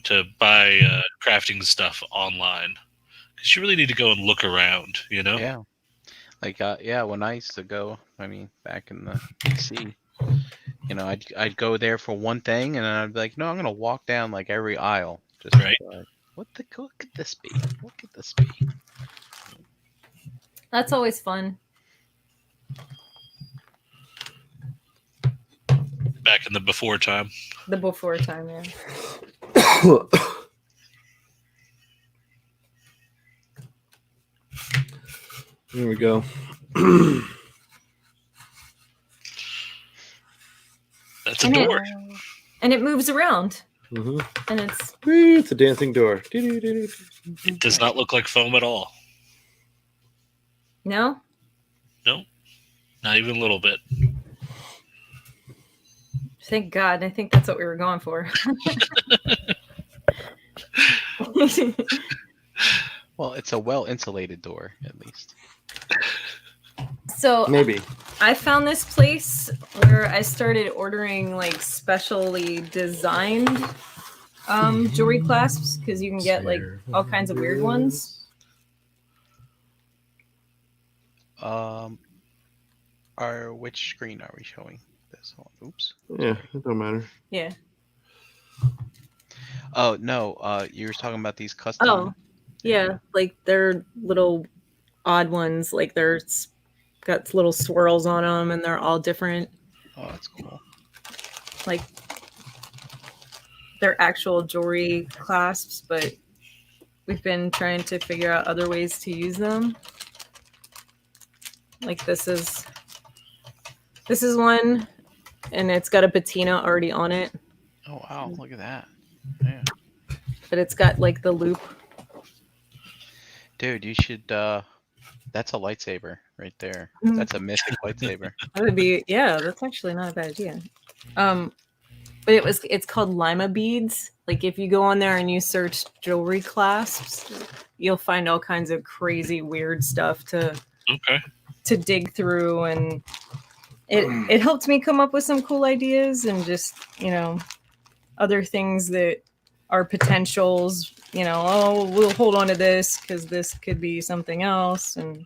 to buy crafting stuff online, because you really need to go and look around, you know? Yeah. Like, when I used to go, I mean, back in the PC, you know, I'd go there for one thing, and then I'd be like, no, I'm gonna walk down like every aisle, just Right. like, what could this be? What could this be? That's always fun. Back in the before time. The before time, yeah. Here we go. That's a door. And it moves around. Mm-hmm. And it's It's a dancing door. It does not look like foam at all. no? No, not even a little bit. Thank God. I think that's what we were going for. Well, it's a well insulated door, at least. So Maybe. I found this place where I started ordering like specially designed jewelry clasps, because you can get like all kinds of weird ones. Which screen are we showing? This one. Oops. Yeah, it don't matter. Yeah. Oh no, you were talking about these custom. Oh, yeah. Like they're little odd ones. Like they're got little swirls on them, and they're all different. Oh, that's cool. Like they're actual jewelry clasps, but we've been trying to figure out other ways to use them. Like this is one, and it's got a patina already on it, Oh wow, look at that. Yeah. but it's got like the loop. Dude, you should that's a lightsaber right there. Mhm. That's a mythic lightsaber. That would be, yeah, that's actually not a bad idea. But it's called Lima beads. Like if you go on there and you search jewelry clasps, you'll find all kinds of crazy weird stuff to dig through, and it helped me come up with some cool ideas and just, other things that are potentials, oh, we'll hold on to this because this could be something else, and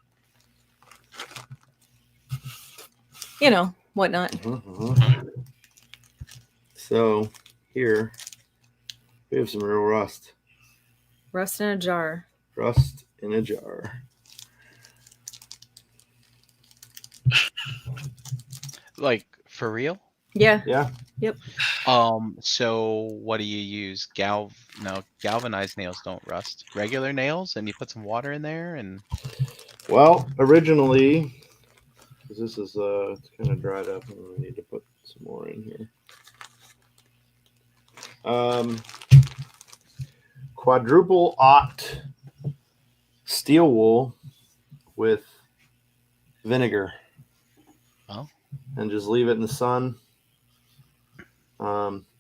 whatnot. Mm-hmm. So here we have some real rust. Rust in a jar. Rust in a jar. Like for real? Yeah. Yeah. Yep. So what do you use? Galvanized nails don't rust. Regular nails, and you put some water in there, and Well, originally, because this is it's kind of dried up, and we need to put some more in here. Quadruple aught steel wool with vinegar. Oh. And just leave it in the sun.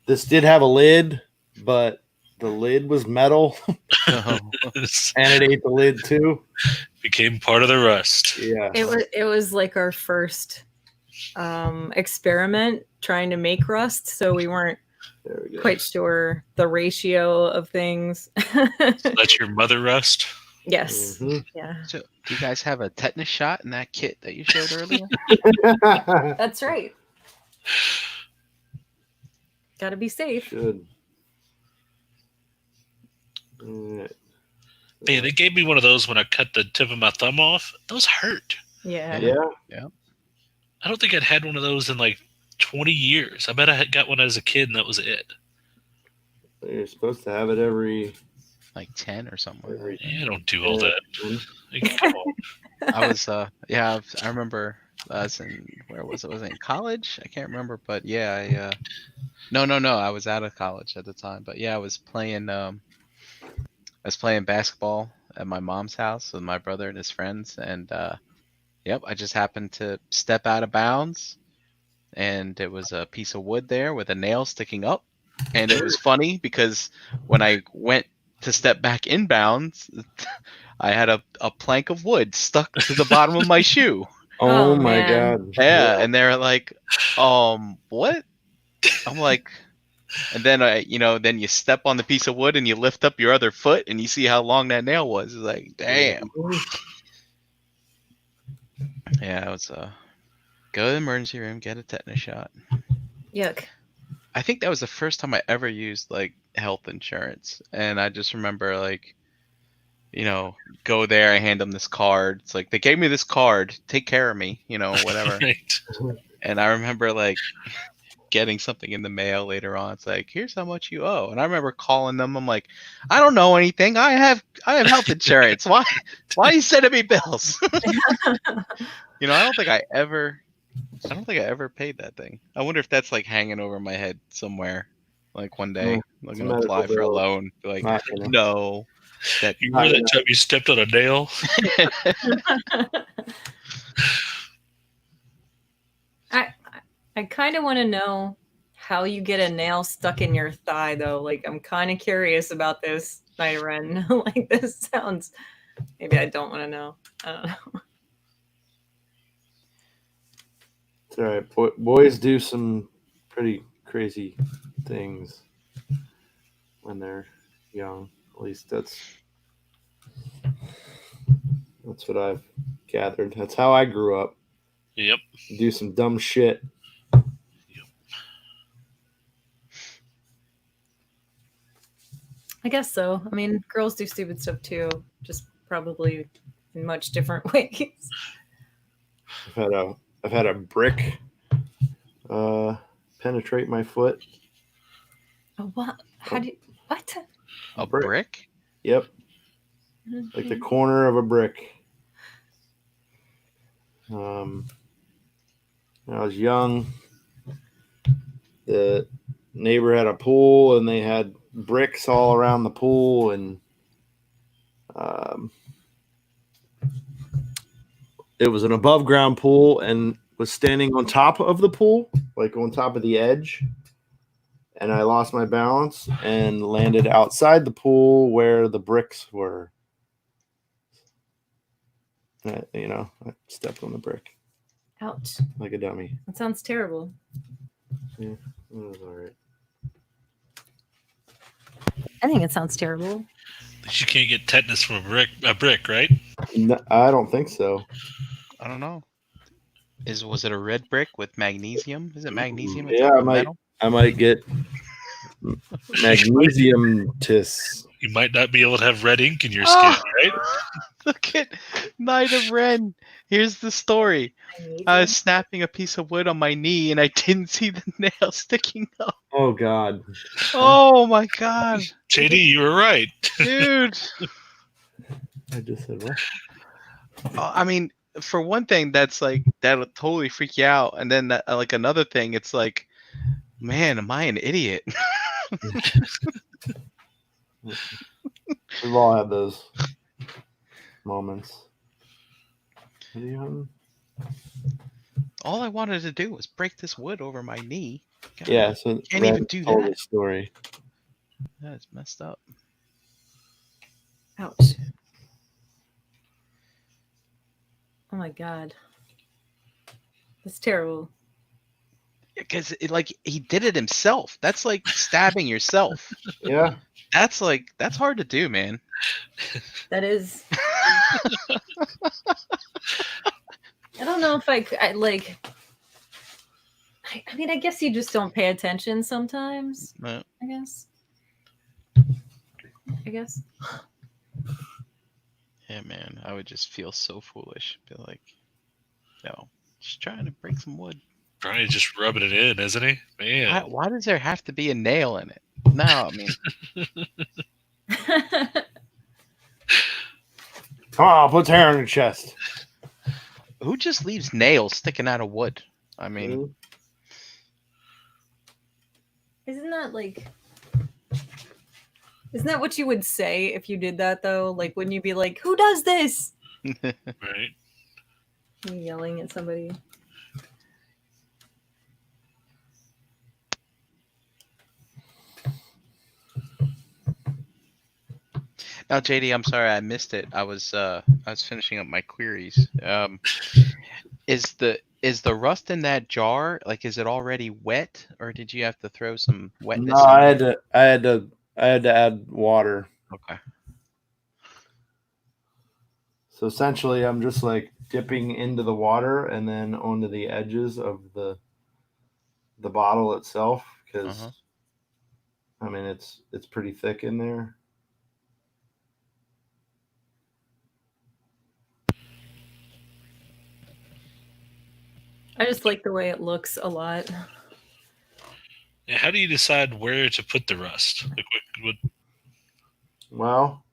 This did have a lid, but the lid was metal, and it ate the lid too. Became part of the rust. Yeah. It was like our first experiment trying to make rust, so we weren't quite sure the ratio of things. So that's your mother rust? Yes. Mm-hmm. Yeah. So do you guys have a tetanus shot in that kit that you showed earlier? That's right. Gotta be safe. Good. Hey, they gave me one of those when I cut the tip of my thumb off. Those hurt. Yeah. Yeah. I don't think I'd had one of those in like 20 years. I bet I had got one as a kid and that was it. You're supposed to have it every Like 10 or something like that. Yeah, don't do all that. Like, come on. I was I remember I was in, where was it? Was it in college? I can't remember, but yeah, no, I was out of college at the time, but yeah, I was playing basketball at my mom's house with my brother and his friends, and yep, I just happened to step out of bounds, and it was a piece of wood there with a nail sticking up, and it was funny because when I went to step back in bounds, I had a plank of wood stuck to the bottom of my shoe. Oh my man. God. Yeah, and they're like, what? I'm like, and then then you step on the piece of wood and you lift up your other foot and you see how long that nail was. It's like, damn. Yeah, it was go to the emergency room, get a tetanus shot. Yuck. I think that was the first time I ever used like health insurance, and I just remember like, go there, I hand them this card. It's like, they gave me this card, take care of me, whatever. Right. And I remember like getting something in the mail later on. It's like, here's how much you owe. And I remember calling them. I'm like, I don't know anything. I have health insurance. Why are you sending me bills? I don't think I ever paid that thing. I wonder if that's like hanging over my head somewhere. Like one day I'm gonna apply for a loan. Be like, no. That You remember that time you stepped on a nail? I kind of want to know how you get a nail stuck in your thigh, though. Like, I'm kind of curious about this, Nyren. Like, this sounds. Maybe I don't want to know. I don't know. It's all right. Boys do some pretty crazy things when they're young. At least that's what I've gathered. That's how I grew up. Yep. Do some dumb shit. I guess so. I mean, girls do stupid stuff too, just probably in much different ways. I've had a brick penetrate my foot. What? How do you, what? A Brick. brick? Yep, like the corner of a brick. When I was young, the neighbor had a pool, and they had bricks all around the pool, and it was an above ground pool, and was standing on top of the pool, like on top of the edge. And I lost my balance and landed outside the pool where the bricks were. I stepped on the brick Ouch. like a dummy. That sounds terrible. Yeah, it was all right. I think it sounds terrible. At least you can't get tetanus from a brick, right? No, I don't think so. I don't know. Was it a red brick with magnesium? Is it magnesium on Yeah, top of metal? I might get magnesium tis. You might not be able to have red ink in your skin, right? Look at Night of Ren. Here's the story. I was snapping a piece of wood on my knee and I didn't see the nail sticking up. Oh God. Oh my God. JD, you were right. Dude. I just said what? I mean, for one thing, that's like, that'll totally freak you out. And then like another thing, it's like, man, am I an idiot? We've all had those moments. What are you hunting? All I wanted to do was break this wood over my knee. God, Yeah, so can't even do told that. the story. That's messed up. Ouch. Oh my God. That's terrible. Because like he did it himself. That's like stabbing yourself. Yeah. That's hard to do, man. That is. I don't know if I like. I mean, I guess you just don't pay attention sometimes. No. I guess. Yeah, man. I would just feel so foolish. Be like, no, just trying to break some wood. Brian just rubbing it in, isn't he? Man. Why does there have to be a nail in it? No, I mean, Come on, put hair on your chest. who just leaves nails sticking out of wood? I mean, Isn't that what you would say if you did that though? Like, wouldn't you be like, "Who does this?" Right. You yelling at somebody. now JD, I'm sorry I missed it. I was finishing up my queries. Is the rust in that jar, like, is it already wet, or did you have to throw some wetness? No, I had to add water. Okay. So essentially, I'm just like dipping into the water and then onto the edges of the bottle itself, because I mean it's pretty thick in there. I just like the way it looks a lot. Yeah, how do you decide where to put the rust? Like, what Well,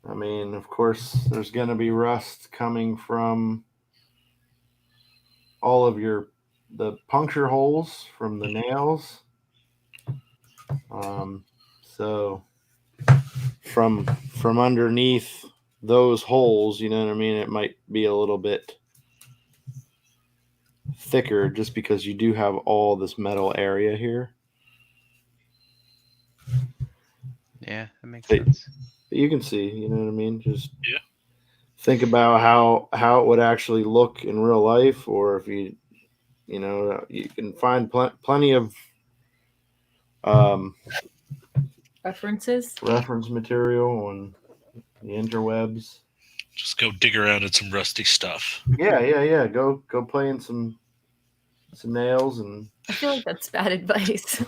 I mean, of course, there's going to be rust coming from all of the puncture holes from the nails. So from underneath those holes, you know what I mean? It might be a little bit thicker just because you do have all this metal area here. Yeah, that makes sense. You can see, you know what I mean? Just Yeah. think about how it would actually look in real life, or if you can find plenty of reference material on the interwebs. Just go dig around in some rusty stuff. Yeah. Go play in some nails and. I feel like that's bad advice.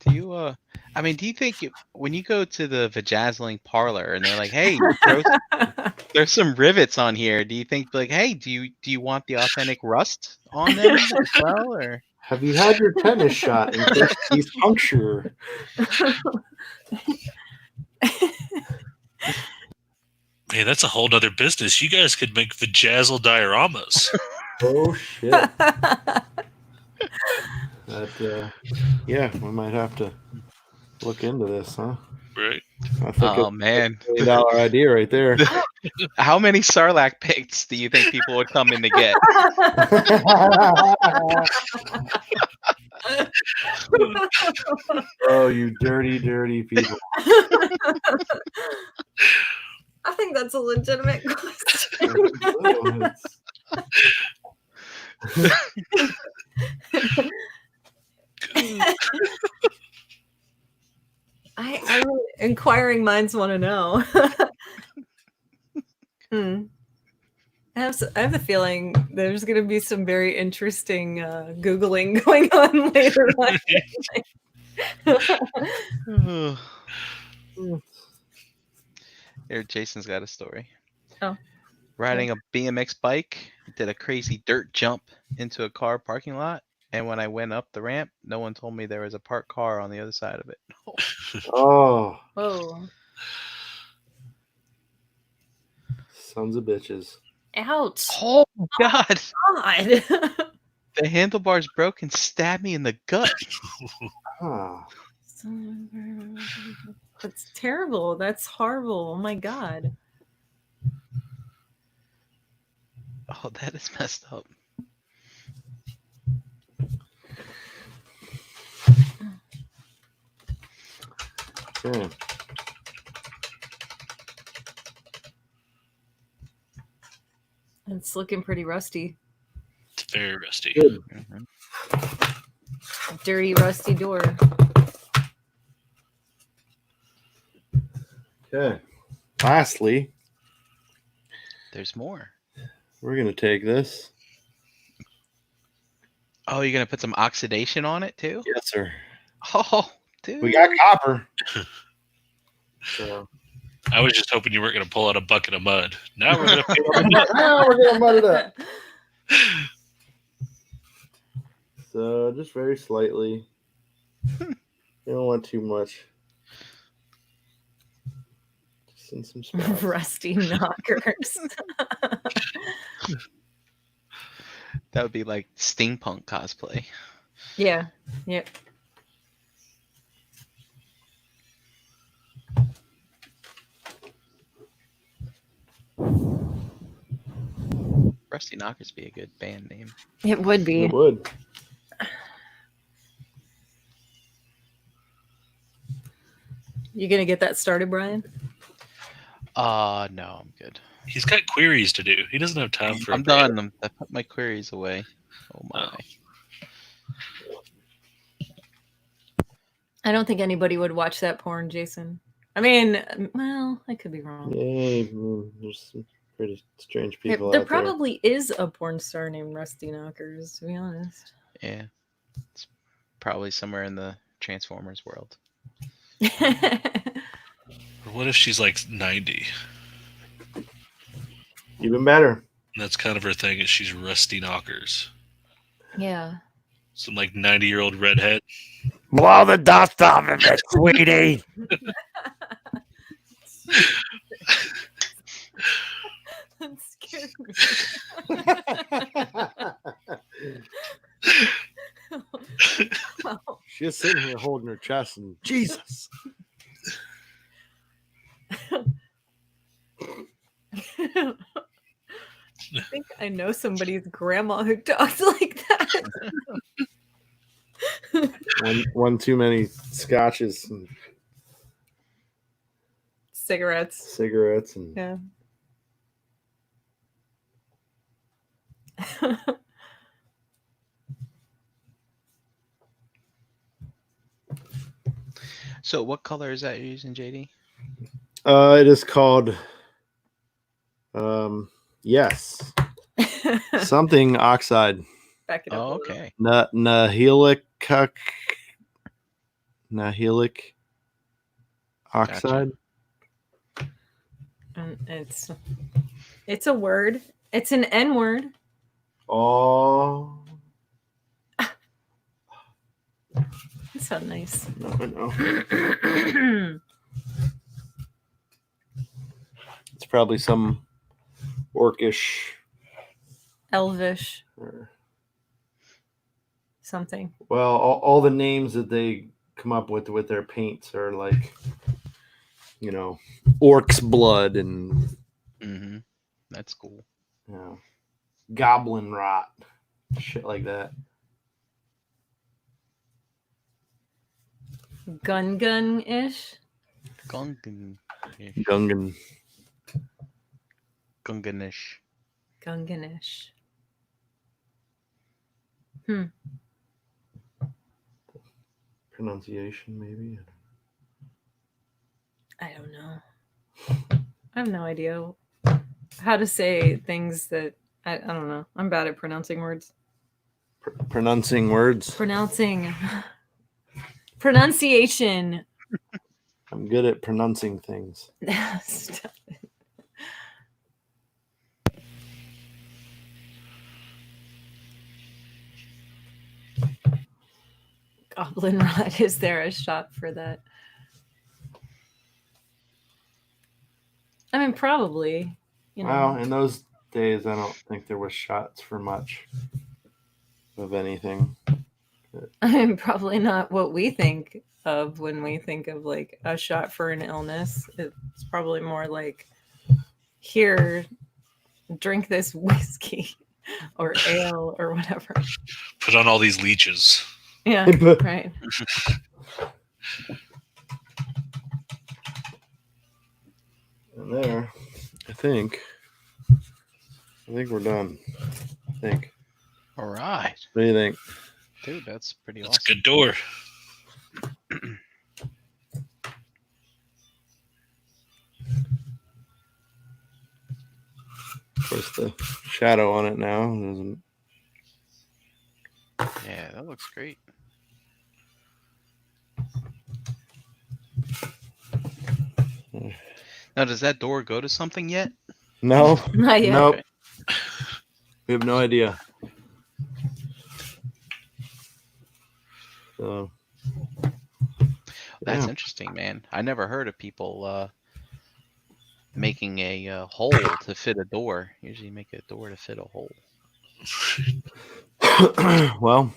Do you do you think when you go to the vajazzling parlor and they're like, "Hey, There's some rivets on here. Do you think like, hey, do you want the authentic rust on them as well, or? Have you had your tetanus shot in case these puncture? Hey, that's a whole nother business. You guys could make vajazzle dioramas. Oh shit! That yeah, we might have to look into this, huh? Right. I think Oh man, $1 million idea right there. how many Sarlacc pits do you think people would come in to get? Oh, you dirty, dirty people! I think that's a legitimate question. I really, inquiring minds want to know. I have the feeling there's going to be some very interesting Googling going on later on. Here, Jason's got a story. Oh. Riding a BMX bike, did a crazy dirt jump into a car parking lot, and when I went up the ramp, no one told me there was a parked car on the other side of it. Oh, Whoa. sons of bitches! Ouch. Oh God! God. The handlebars broke and stabbed me in the gut. Ah. That's terrible. That's horrible. Oh my God. Oh, that is messed up. Okay. It's looking pretty rusty. It's very rusty. Good. Dirty, rusty door. Okay. Lastly, There's more. we're gonna take this. Oh, you're gonna put some oxidation on it too? Yes, sir. Oh, dude. We got copper. So I was just hoping you weren't going to pull out a bucket of mud. Now we're going to now we're gonna mud it up. So just very slightly. You don't want too much. Just in some spots. Rusty knockers. That would be like steampunk cosplay. Yeah. Yep. Rusty Knockers be a good band name. It would be. It would. You gonna get that started, Brian? No, I'm good. He's got queries to do. He doesn't have time for I'm done. I put my queries away. Oh my. I don't think anybody would watch that porn, Jason. I mean, well, I could be wrong. Yay. There's some pretty strange people There out probably is a porn star named Rusty Knockers, to be honest. Yeah. It's probably somewhere in the Transformers world. What if she's like 90? there. Even better. And that's kind of her thing, is she's Rusty Knockers. Yeah. Some like 90-year-old redhead. Blow the dust off of it, sweetie. That scared me. She's sitting here holding her chest and Jesus. I think I know somebody's grandma who talks like that. One too many scotches and Cigarettes. cigarettes and Yeah. So what color is that you're using, JD? it is called yes. Something oxide. Back it up. Oh, a little. okay. Nahilic oxide. And it's a word. It's an N word. Oh, That's so nice. no, I know. It's probably some orcish Elvish or something. well, all the names that they come up with their paints are like, orc's blood and Mm-hmm. That's cool. goblin rot, shit like that. Gun-ish. Gungan. Gungan. Gunganish. Gunganish. Pronunciation, maybe. I don't know. I have no idea how to say things that I don't know. I'm bad at pronouncing words. Pronouncing words. Pronunciation. I'm good at pronouncing things. Stop it. Goblin rot. Is there a shot for that? I mean, probably. Well, in those days, I don't think there was shots for much of anything. I mean, probably not what we think of when we think of like a shot for an illness. It's probably more like, here, drink this whiskey or ale or whatever. Put on all these leeches. Yeah, right. And there, I think we're done. I think. All right. What do you think? Dude, that's pretty That's a awesome. good door. Of course, the shadow on it now doesn't. Yeah, that looks great. Now, does that door go to something yet? No, Not yet. nope. Okay. We have no idea. So, That's yeah. interesting, man. I never heard of people making a hole to fit a door. Usually, you make a door to fit a hole. Well,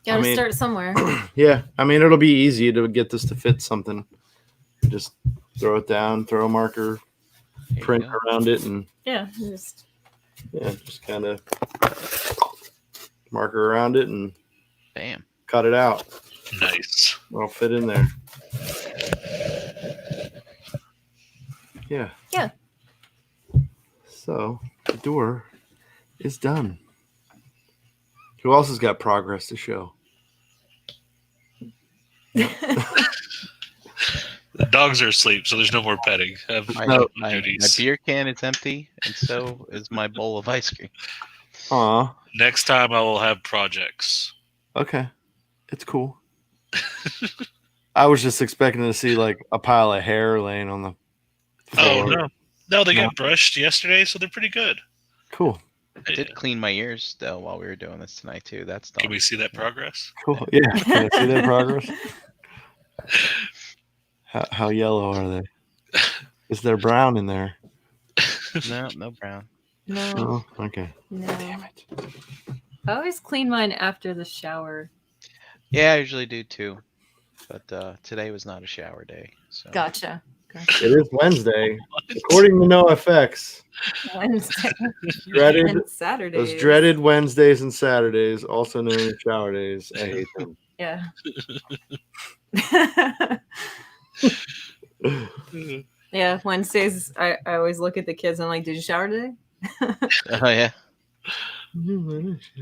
Gotta start somewhere. yeah. I mean, it'll be easy to get this to fit something. Just throw it down, throw a marker, There you print go. around it, and Yeah, just kind of marker around it and Bam. cut it out. Nice. It'll fit in there. Yeah. Yeah. So the door is done. Who else has got progress to show? The dogs are asleep, so there's no more petting. I have My, no my duties. beer can is empty, and so is my bowl of ice cream. Aw. Next time I will have projects. Okay. It's cool. I was just expecting to see like a pile of hair laying on the Oh, floor. no, they got brushed yesterday, so they're pretty good. Cool. I did clean my ears though while we were doing this tonight too. That's done. Can we see that progress? Cool. Yeah. Can I see that progress? How yellow are they? Is there brown in there? No brown. No, Oh, okay. no. Damn it. I always clean mine after the shower. Yeah, I usually do too. But today was not a shower day. So Gotcha. It is Wednesday, according to NoFX. Wednesday Dreaded and Saturday. those dreaded Wednesdays and Saturdays, also known as shower days. I hate them. Yeah. Yeah, Wednesdays, I always look at the kids and I'm like, did you shower today? Oh yeah.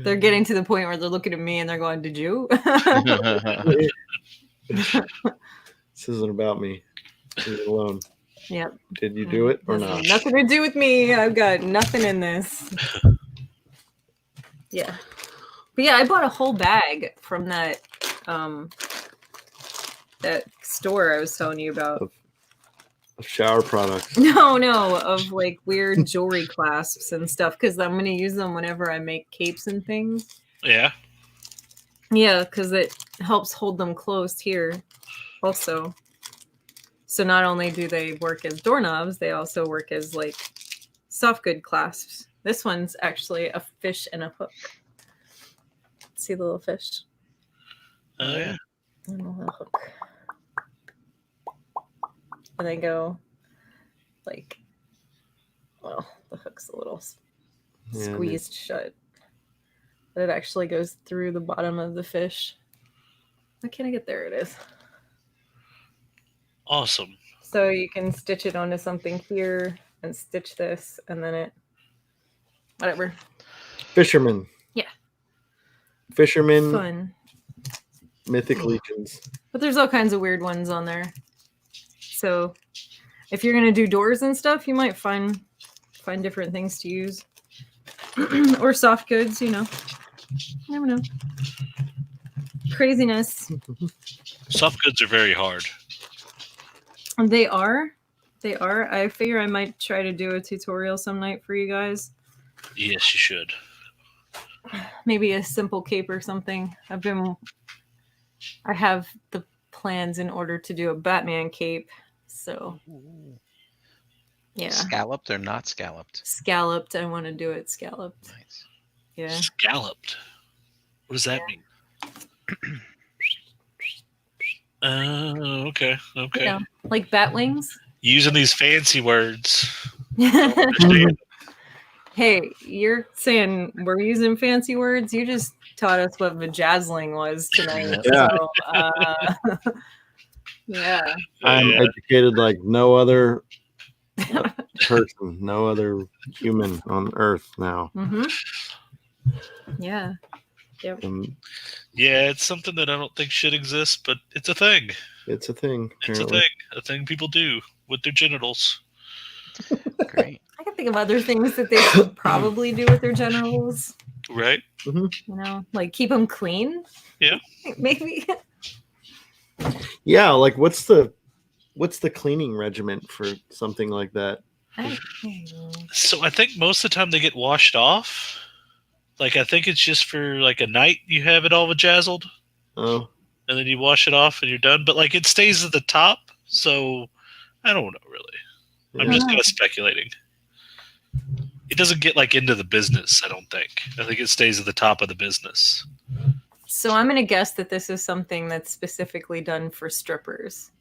They're getting to the point where they're looking at me and they're going, did you? This isn't about me. Leave it alone. Yep. Did you do it or This has not? nothing to do with me. I've got nothing in this. Yeah. But yeah, I bought a whole bag from that that store I was telling you about. Of shower products. No, of like weird jewelry clasps and stuff because I'm going to use them whenever I make capes and things. Yeah. Yeah, because it helps hold them closed here also. So not only do they work as doorknobs, they also work as like soft good clasps. This one's actually a fish and a hook. See the little fish? Oh, yeah. And a little hook. And they go like, well, the hook's a little squeezed shut. But it actually goes through the bottom of the fish. Why can't I get there? It is. Awesome. So you can stitch it onto something here and stitch this and then it, whatever. Fisherman. Yeah. Fisherman. Fun. Mythic Legions. But there's all kinds of weird ones on there. So if you're going to do doors and stuff, you might find different things to use. Or soft goods, you know. You never know. Craziness. Soft goods are very hard. They are. I figure I might try to do a tutorial some night for you guys. Yes, you should. Maybe a simple cape or something. I have the plans in order to do a Batman cape. So, yeah. Scalloped or not scalloped? Scalloped. I want to do it scalloped. Nice. Yeah. Scalloped. What does that mean? Okay. You know, like bat wings. Using these fancy words. Hey, you're saying we're using fancy words? You just taught us what vajazzling was tonight. Yeah. So, yeah. I'm educated like no other person, no other human on Earth now. Mm-hmm. Yeah. Yep. Yeah, it's something that I don't think should exist, but it's a thing. It's a thing. It's a thing people do with their genitals. Great. I can think of other things that they should probably do with their genitals. Right? You know, like keep them clean. Yeah. Maybe. Yeah, like what's the cleaning regimen for something like that? So I think most of the time they get washed off. Like I think it's just for like a night you have it all vajazzled. Oh. And then you wash it off and you're done. But like it stays at the top, so I don't know really. Yeah. I'm just kind of speculating. It doesn't get like into the business, I don't think. I think it stays at the top of the business. So I'm going to guess that this is something that's specifically done for strippers.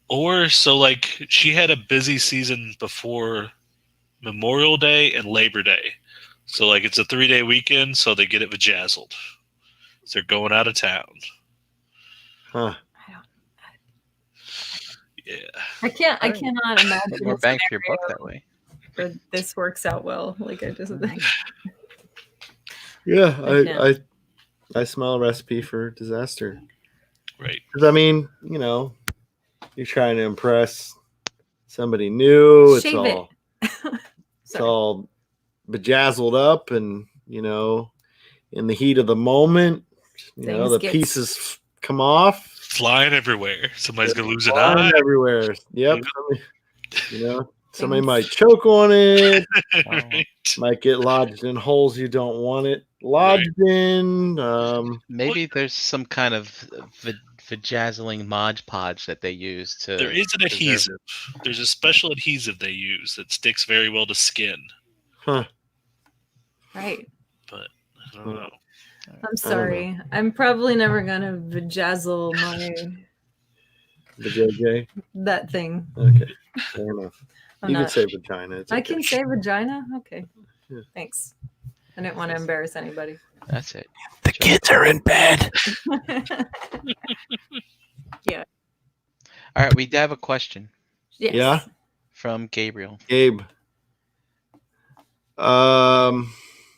Or so like she had a busy season before Memorial Day and Labor Day. So like it's a 3-day weekend, so they get it vajazzled. So they're going out of town. Huh. Yeah. I cannot imagine More bang for your buck that way. where this works out well. Like I just Yeah, I smell a recipe for disaster. Right. Because I mean, you know, you're trying to impress somebody new. Shave it. It's all bejazzled up, and you know, in the heat of the moment, you know, the pieces come off, flying everywhere. Somebody's gonna lose an flying eye everywhere. Yep. You know, somebody might choke on it. Right. Might get lodged in holes you don't want it lodged in. Maybe there's some kind of vajazzling Mod Podge that they use to. There is an adhesive. There's a special adhesive they use that sticks very well to skin. Huh. Right. But I don't know. I'm sorry. I'm probably never gonna vajazzle The JJ. that thing. Okay. Fair enough. I'm You can not- say vagina. It's I okay. can say vagina? Okay. Yeah. Thanks. I didn't want to embarrass anybody. That's it. The kids are in bed. All right, we have a question Yes. Yeah. from Gabriel. Gabe.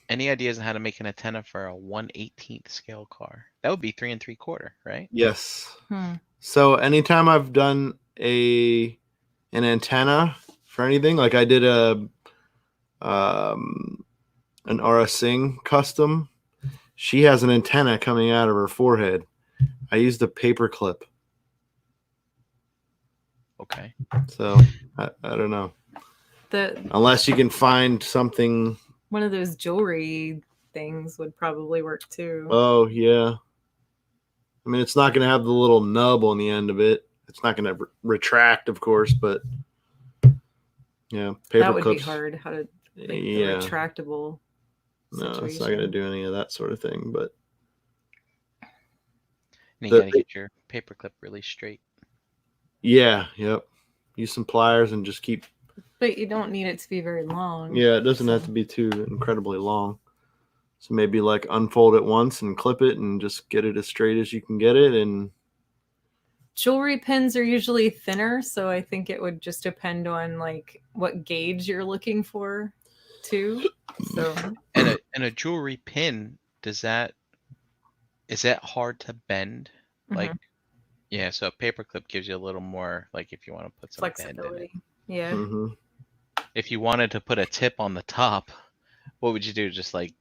Any ideas on how to make an antenna for a 1/18th scale car? That would be 3 3/4, right? Yes. Hmm. So anytime I've done an antenna for anything, like I did an Aura Singh custom, she has an antenna coming out of her forehead. I used a paper clip. Okay. So I don't know. Unless you can find something. One of those jewelry things would probably work too. Oh yeah. I mean, it's not going to have the little nub on the end of it. It's not going to retract, of course, but yeah, paper that would clips. be hard. How to make the Yeah. retractable No, it's not situation. going to do any of that sort of thing. But And you got to get your paperclip really straight. yeah, yep. Use some pliers and just keep. But you don't need it to be very long. Yeah, it doesn't have to be too incredibly long. So maybe like unfold it once and clip it and just get it as straight as you can get it. And jewelry pins are usually thinner, so I think it would just depend on like what gauge you're looking for too. So And a jewelry pin, is that hard to bend? Like, yeah, so a paperclip gives you a little more, like if you want to put some flexibility. bend in it. Yeah. mm-hmm. If you wanted to put a tip on the top, what would you do? Just like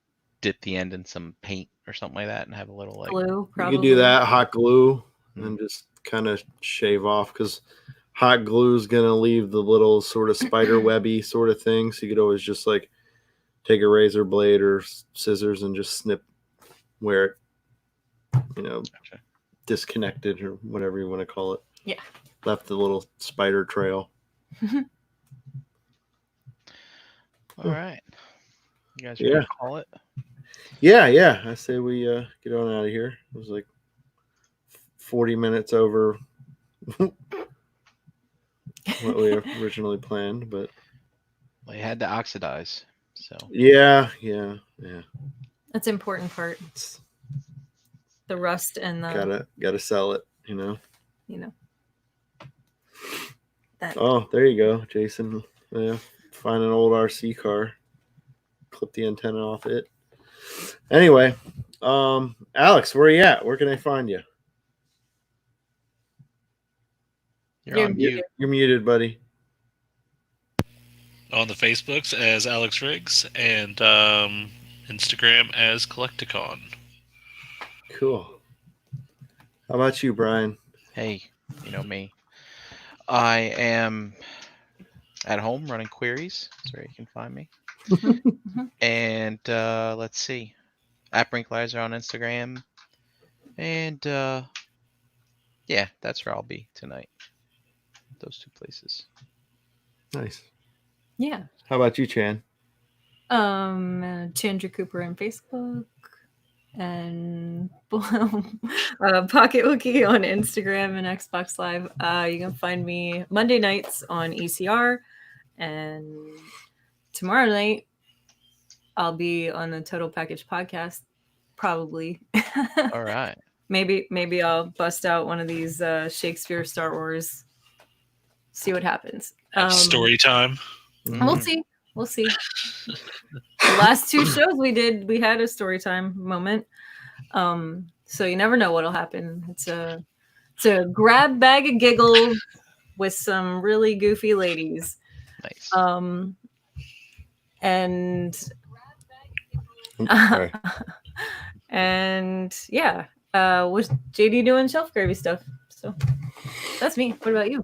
dip the end in some paint or something like that and have a little like Glue, probably. You could do that, hot glue, and just kind of shave off, because hot glue is going to leave the little sort of spider webby sort of thing. So you could always just like take a razor blade or scissors and just snip where it, Gotcha. disconnected or whatever you want to call it. Yeah. Left the little spider trail. All right. You guys Yeah. ready to call it? Yeah. I say we get on out of here. It was like 40 minutes over what we originally planned, but Well, you had to oxidize, so yeah. That's an important part. The rust and the Gotta sell it, that. Oh, there you go, Jason. Yeah, find an old RC car, clip the antenna off it. Anyway, Alex, where are you at? Where can I find you? you're on mute. You're muted, buddy. On the Facebooks as Alex Riggs and Instagram as Collecticon. Cool. How about you, Brian? Hey, you know me. I am at home running queries. That's where you can find me. And let's see. At Brinklizer on Instagram. And yeah, that's where I'll be tonight. Those two places. Nice. Yeah. How about you, Chan? Chandra Cooper on Facebook and Pocket Wookie on Instagram and Xbox Live. You can find me Monday nights on ECR, and tomorrow night I'll be on the Total Package podcast, probably. All right. Maybe I'll bust out one of these Shakespeare Star Wars. See what happens. Story time. We'll see. The last two shows we had a story time moment. So you never know what'll happen. It's a grab bag of giggles with some really goofy ladies. Nice. And Sorry. and yeah, was JD doing ShelfGravy stuff? So that's me. What about you?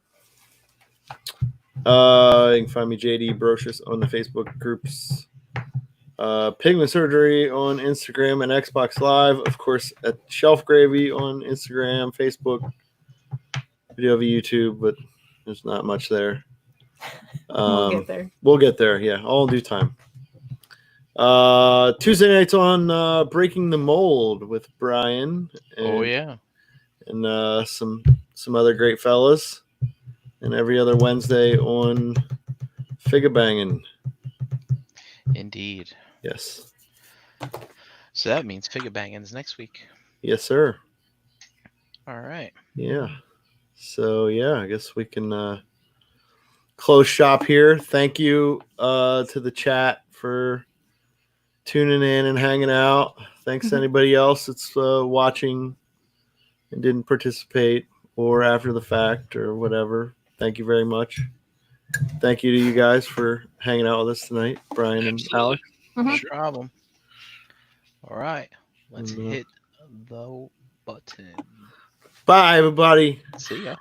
You can find me JD Brocious on the Facebook groups. Pigment Surgery on Instagram and Xbox Live, of course, at ShelfGravy on Instagram, Facebook. We do have a YouTube, but there's not much there. We'll get there. We'll get there, yeah, all in due time. Tuesday nights on Breaking the Mold with Brian. Oh yeah. And some other great fellas. And every other Wednesday on Figure Banging. Indeed. Yes. So that means Figure Banging's next week. Yes, sir. All right. Yeah. So yeah, I guess we can close shop here. Thank you to the chat for tuning in and hanging out. Thanks to anybody else that's watching and didn't participate or after the fact or whatever. Thank you very much. Thank you to you guys for hanging out with us tonight, Brian and Alex. No problem. All right. Let's hit the button. Bye, everybody. See ya.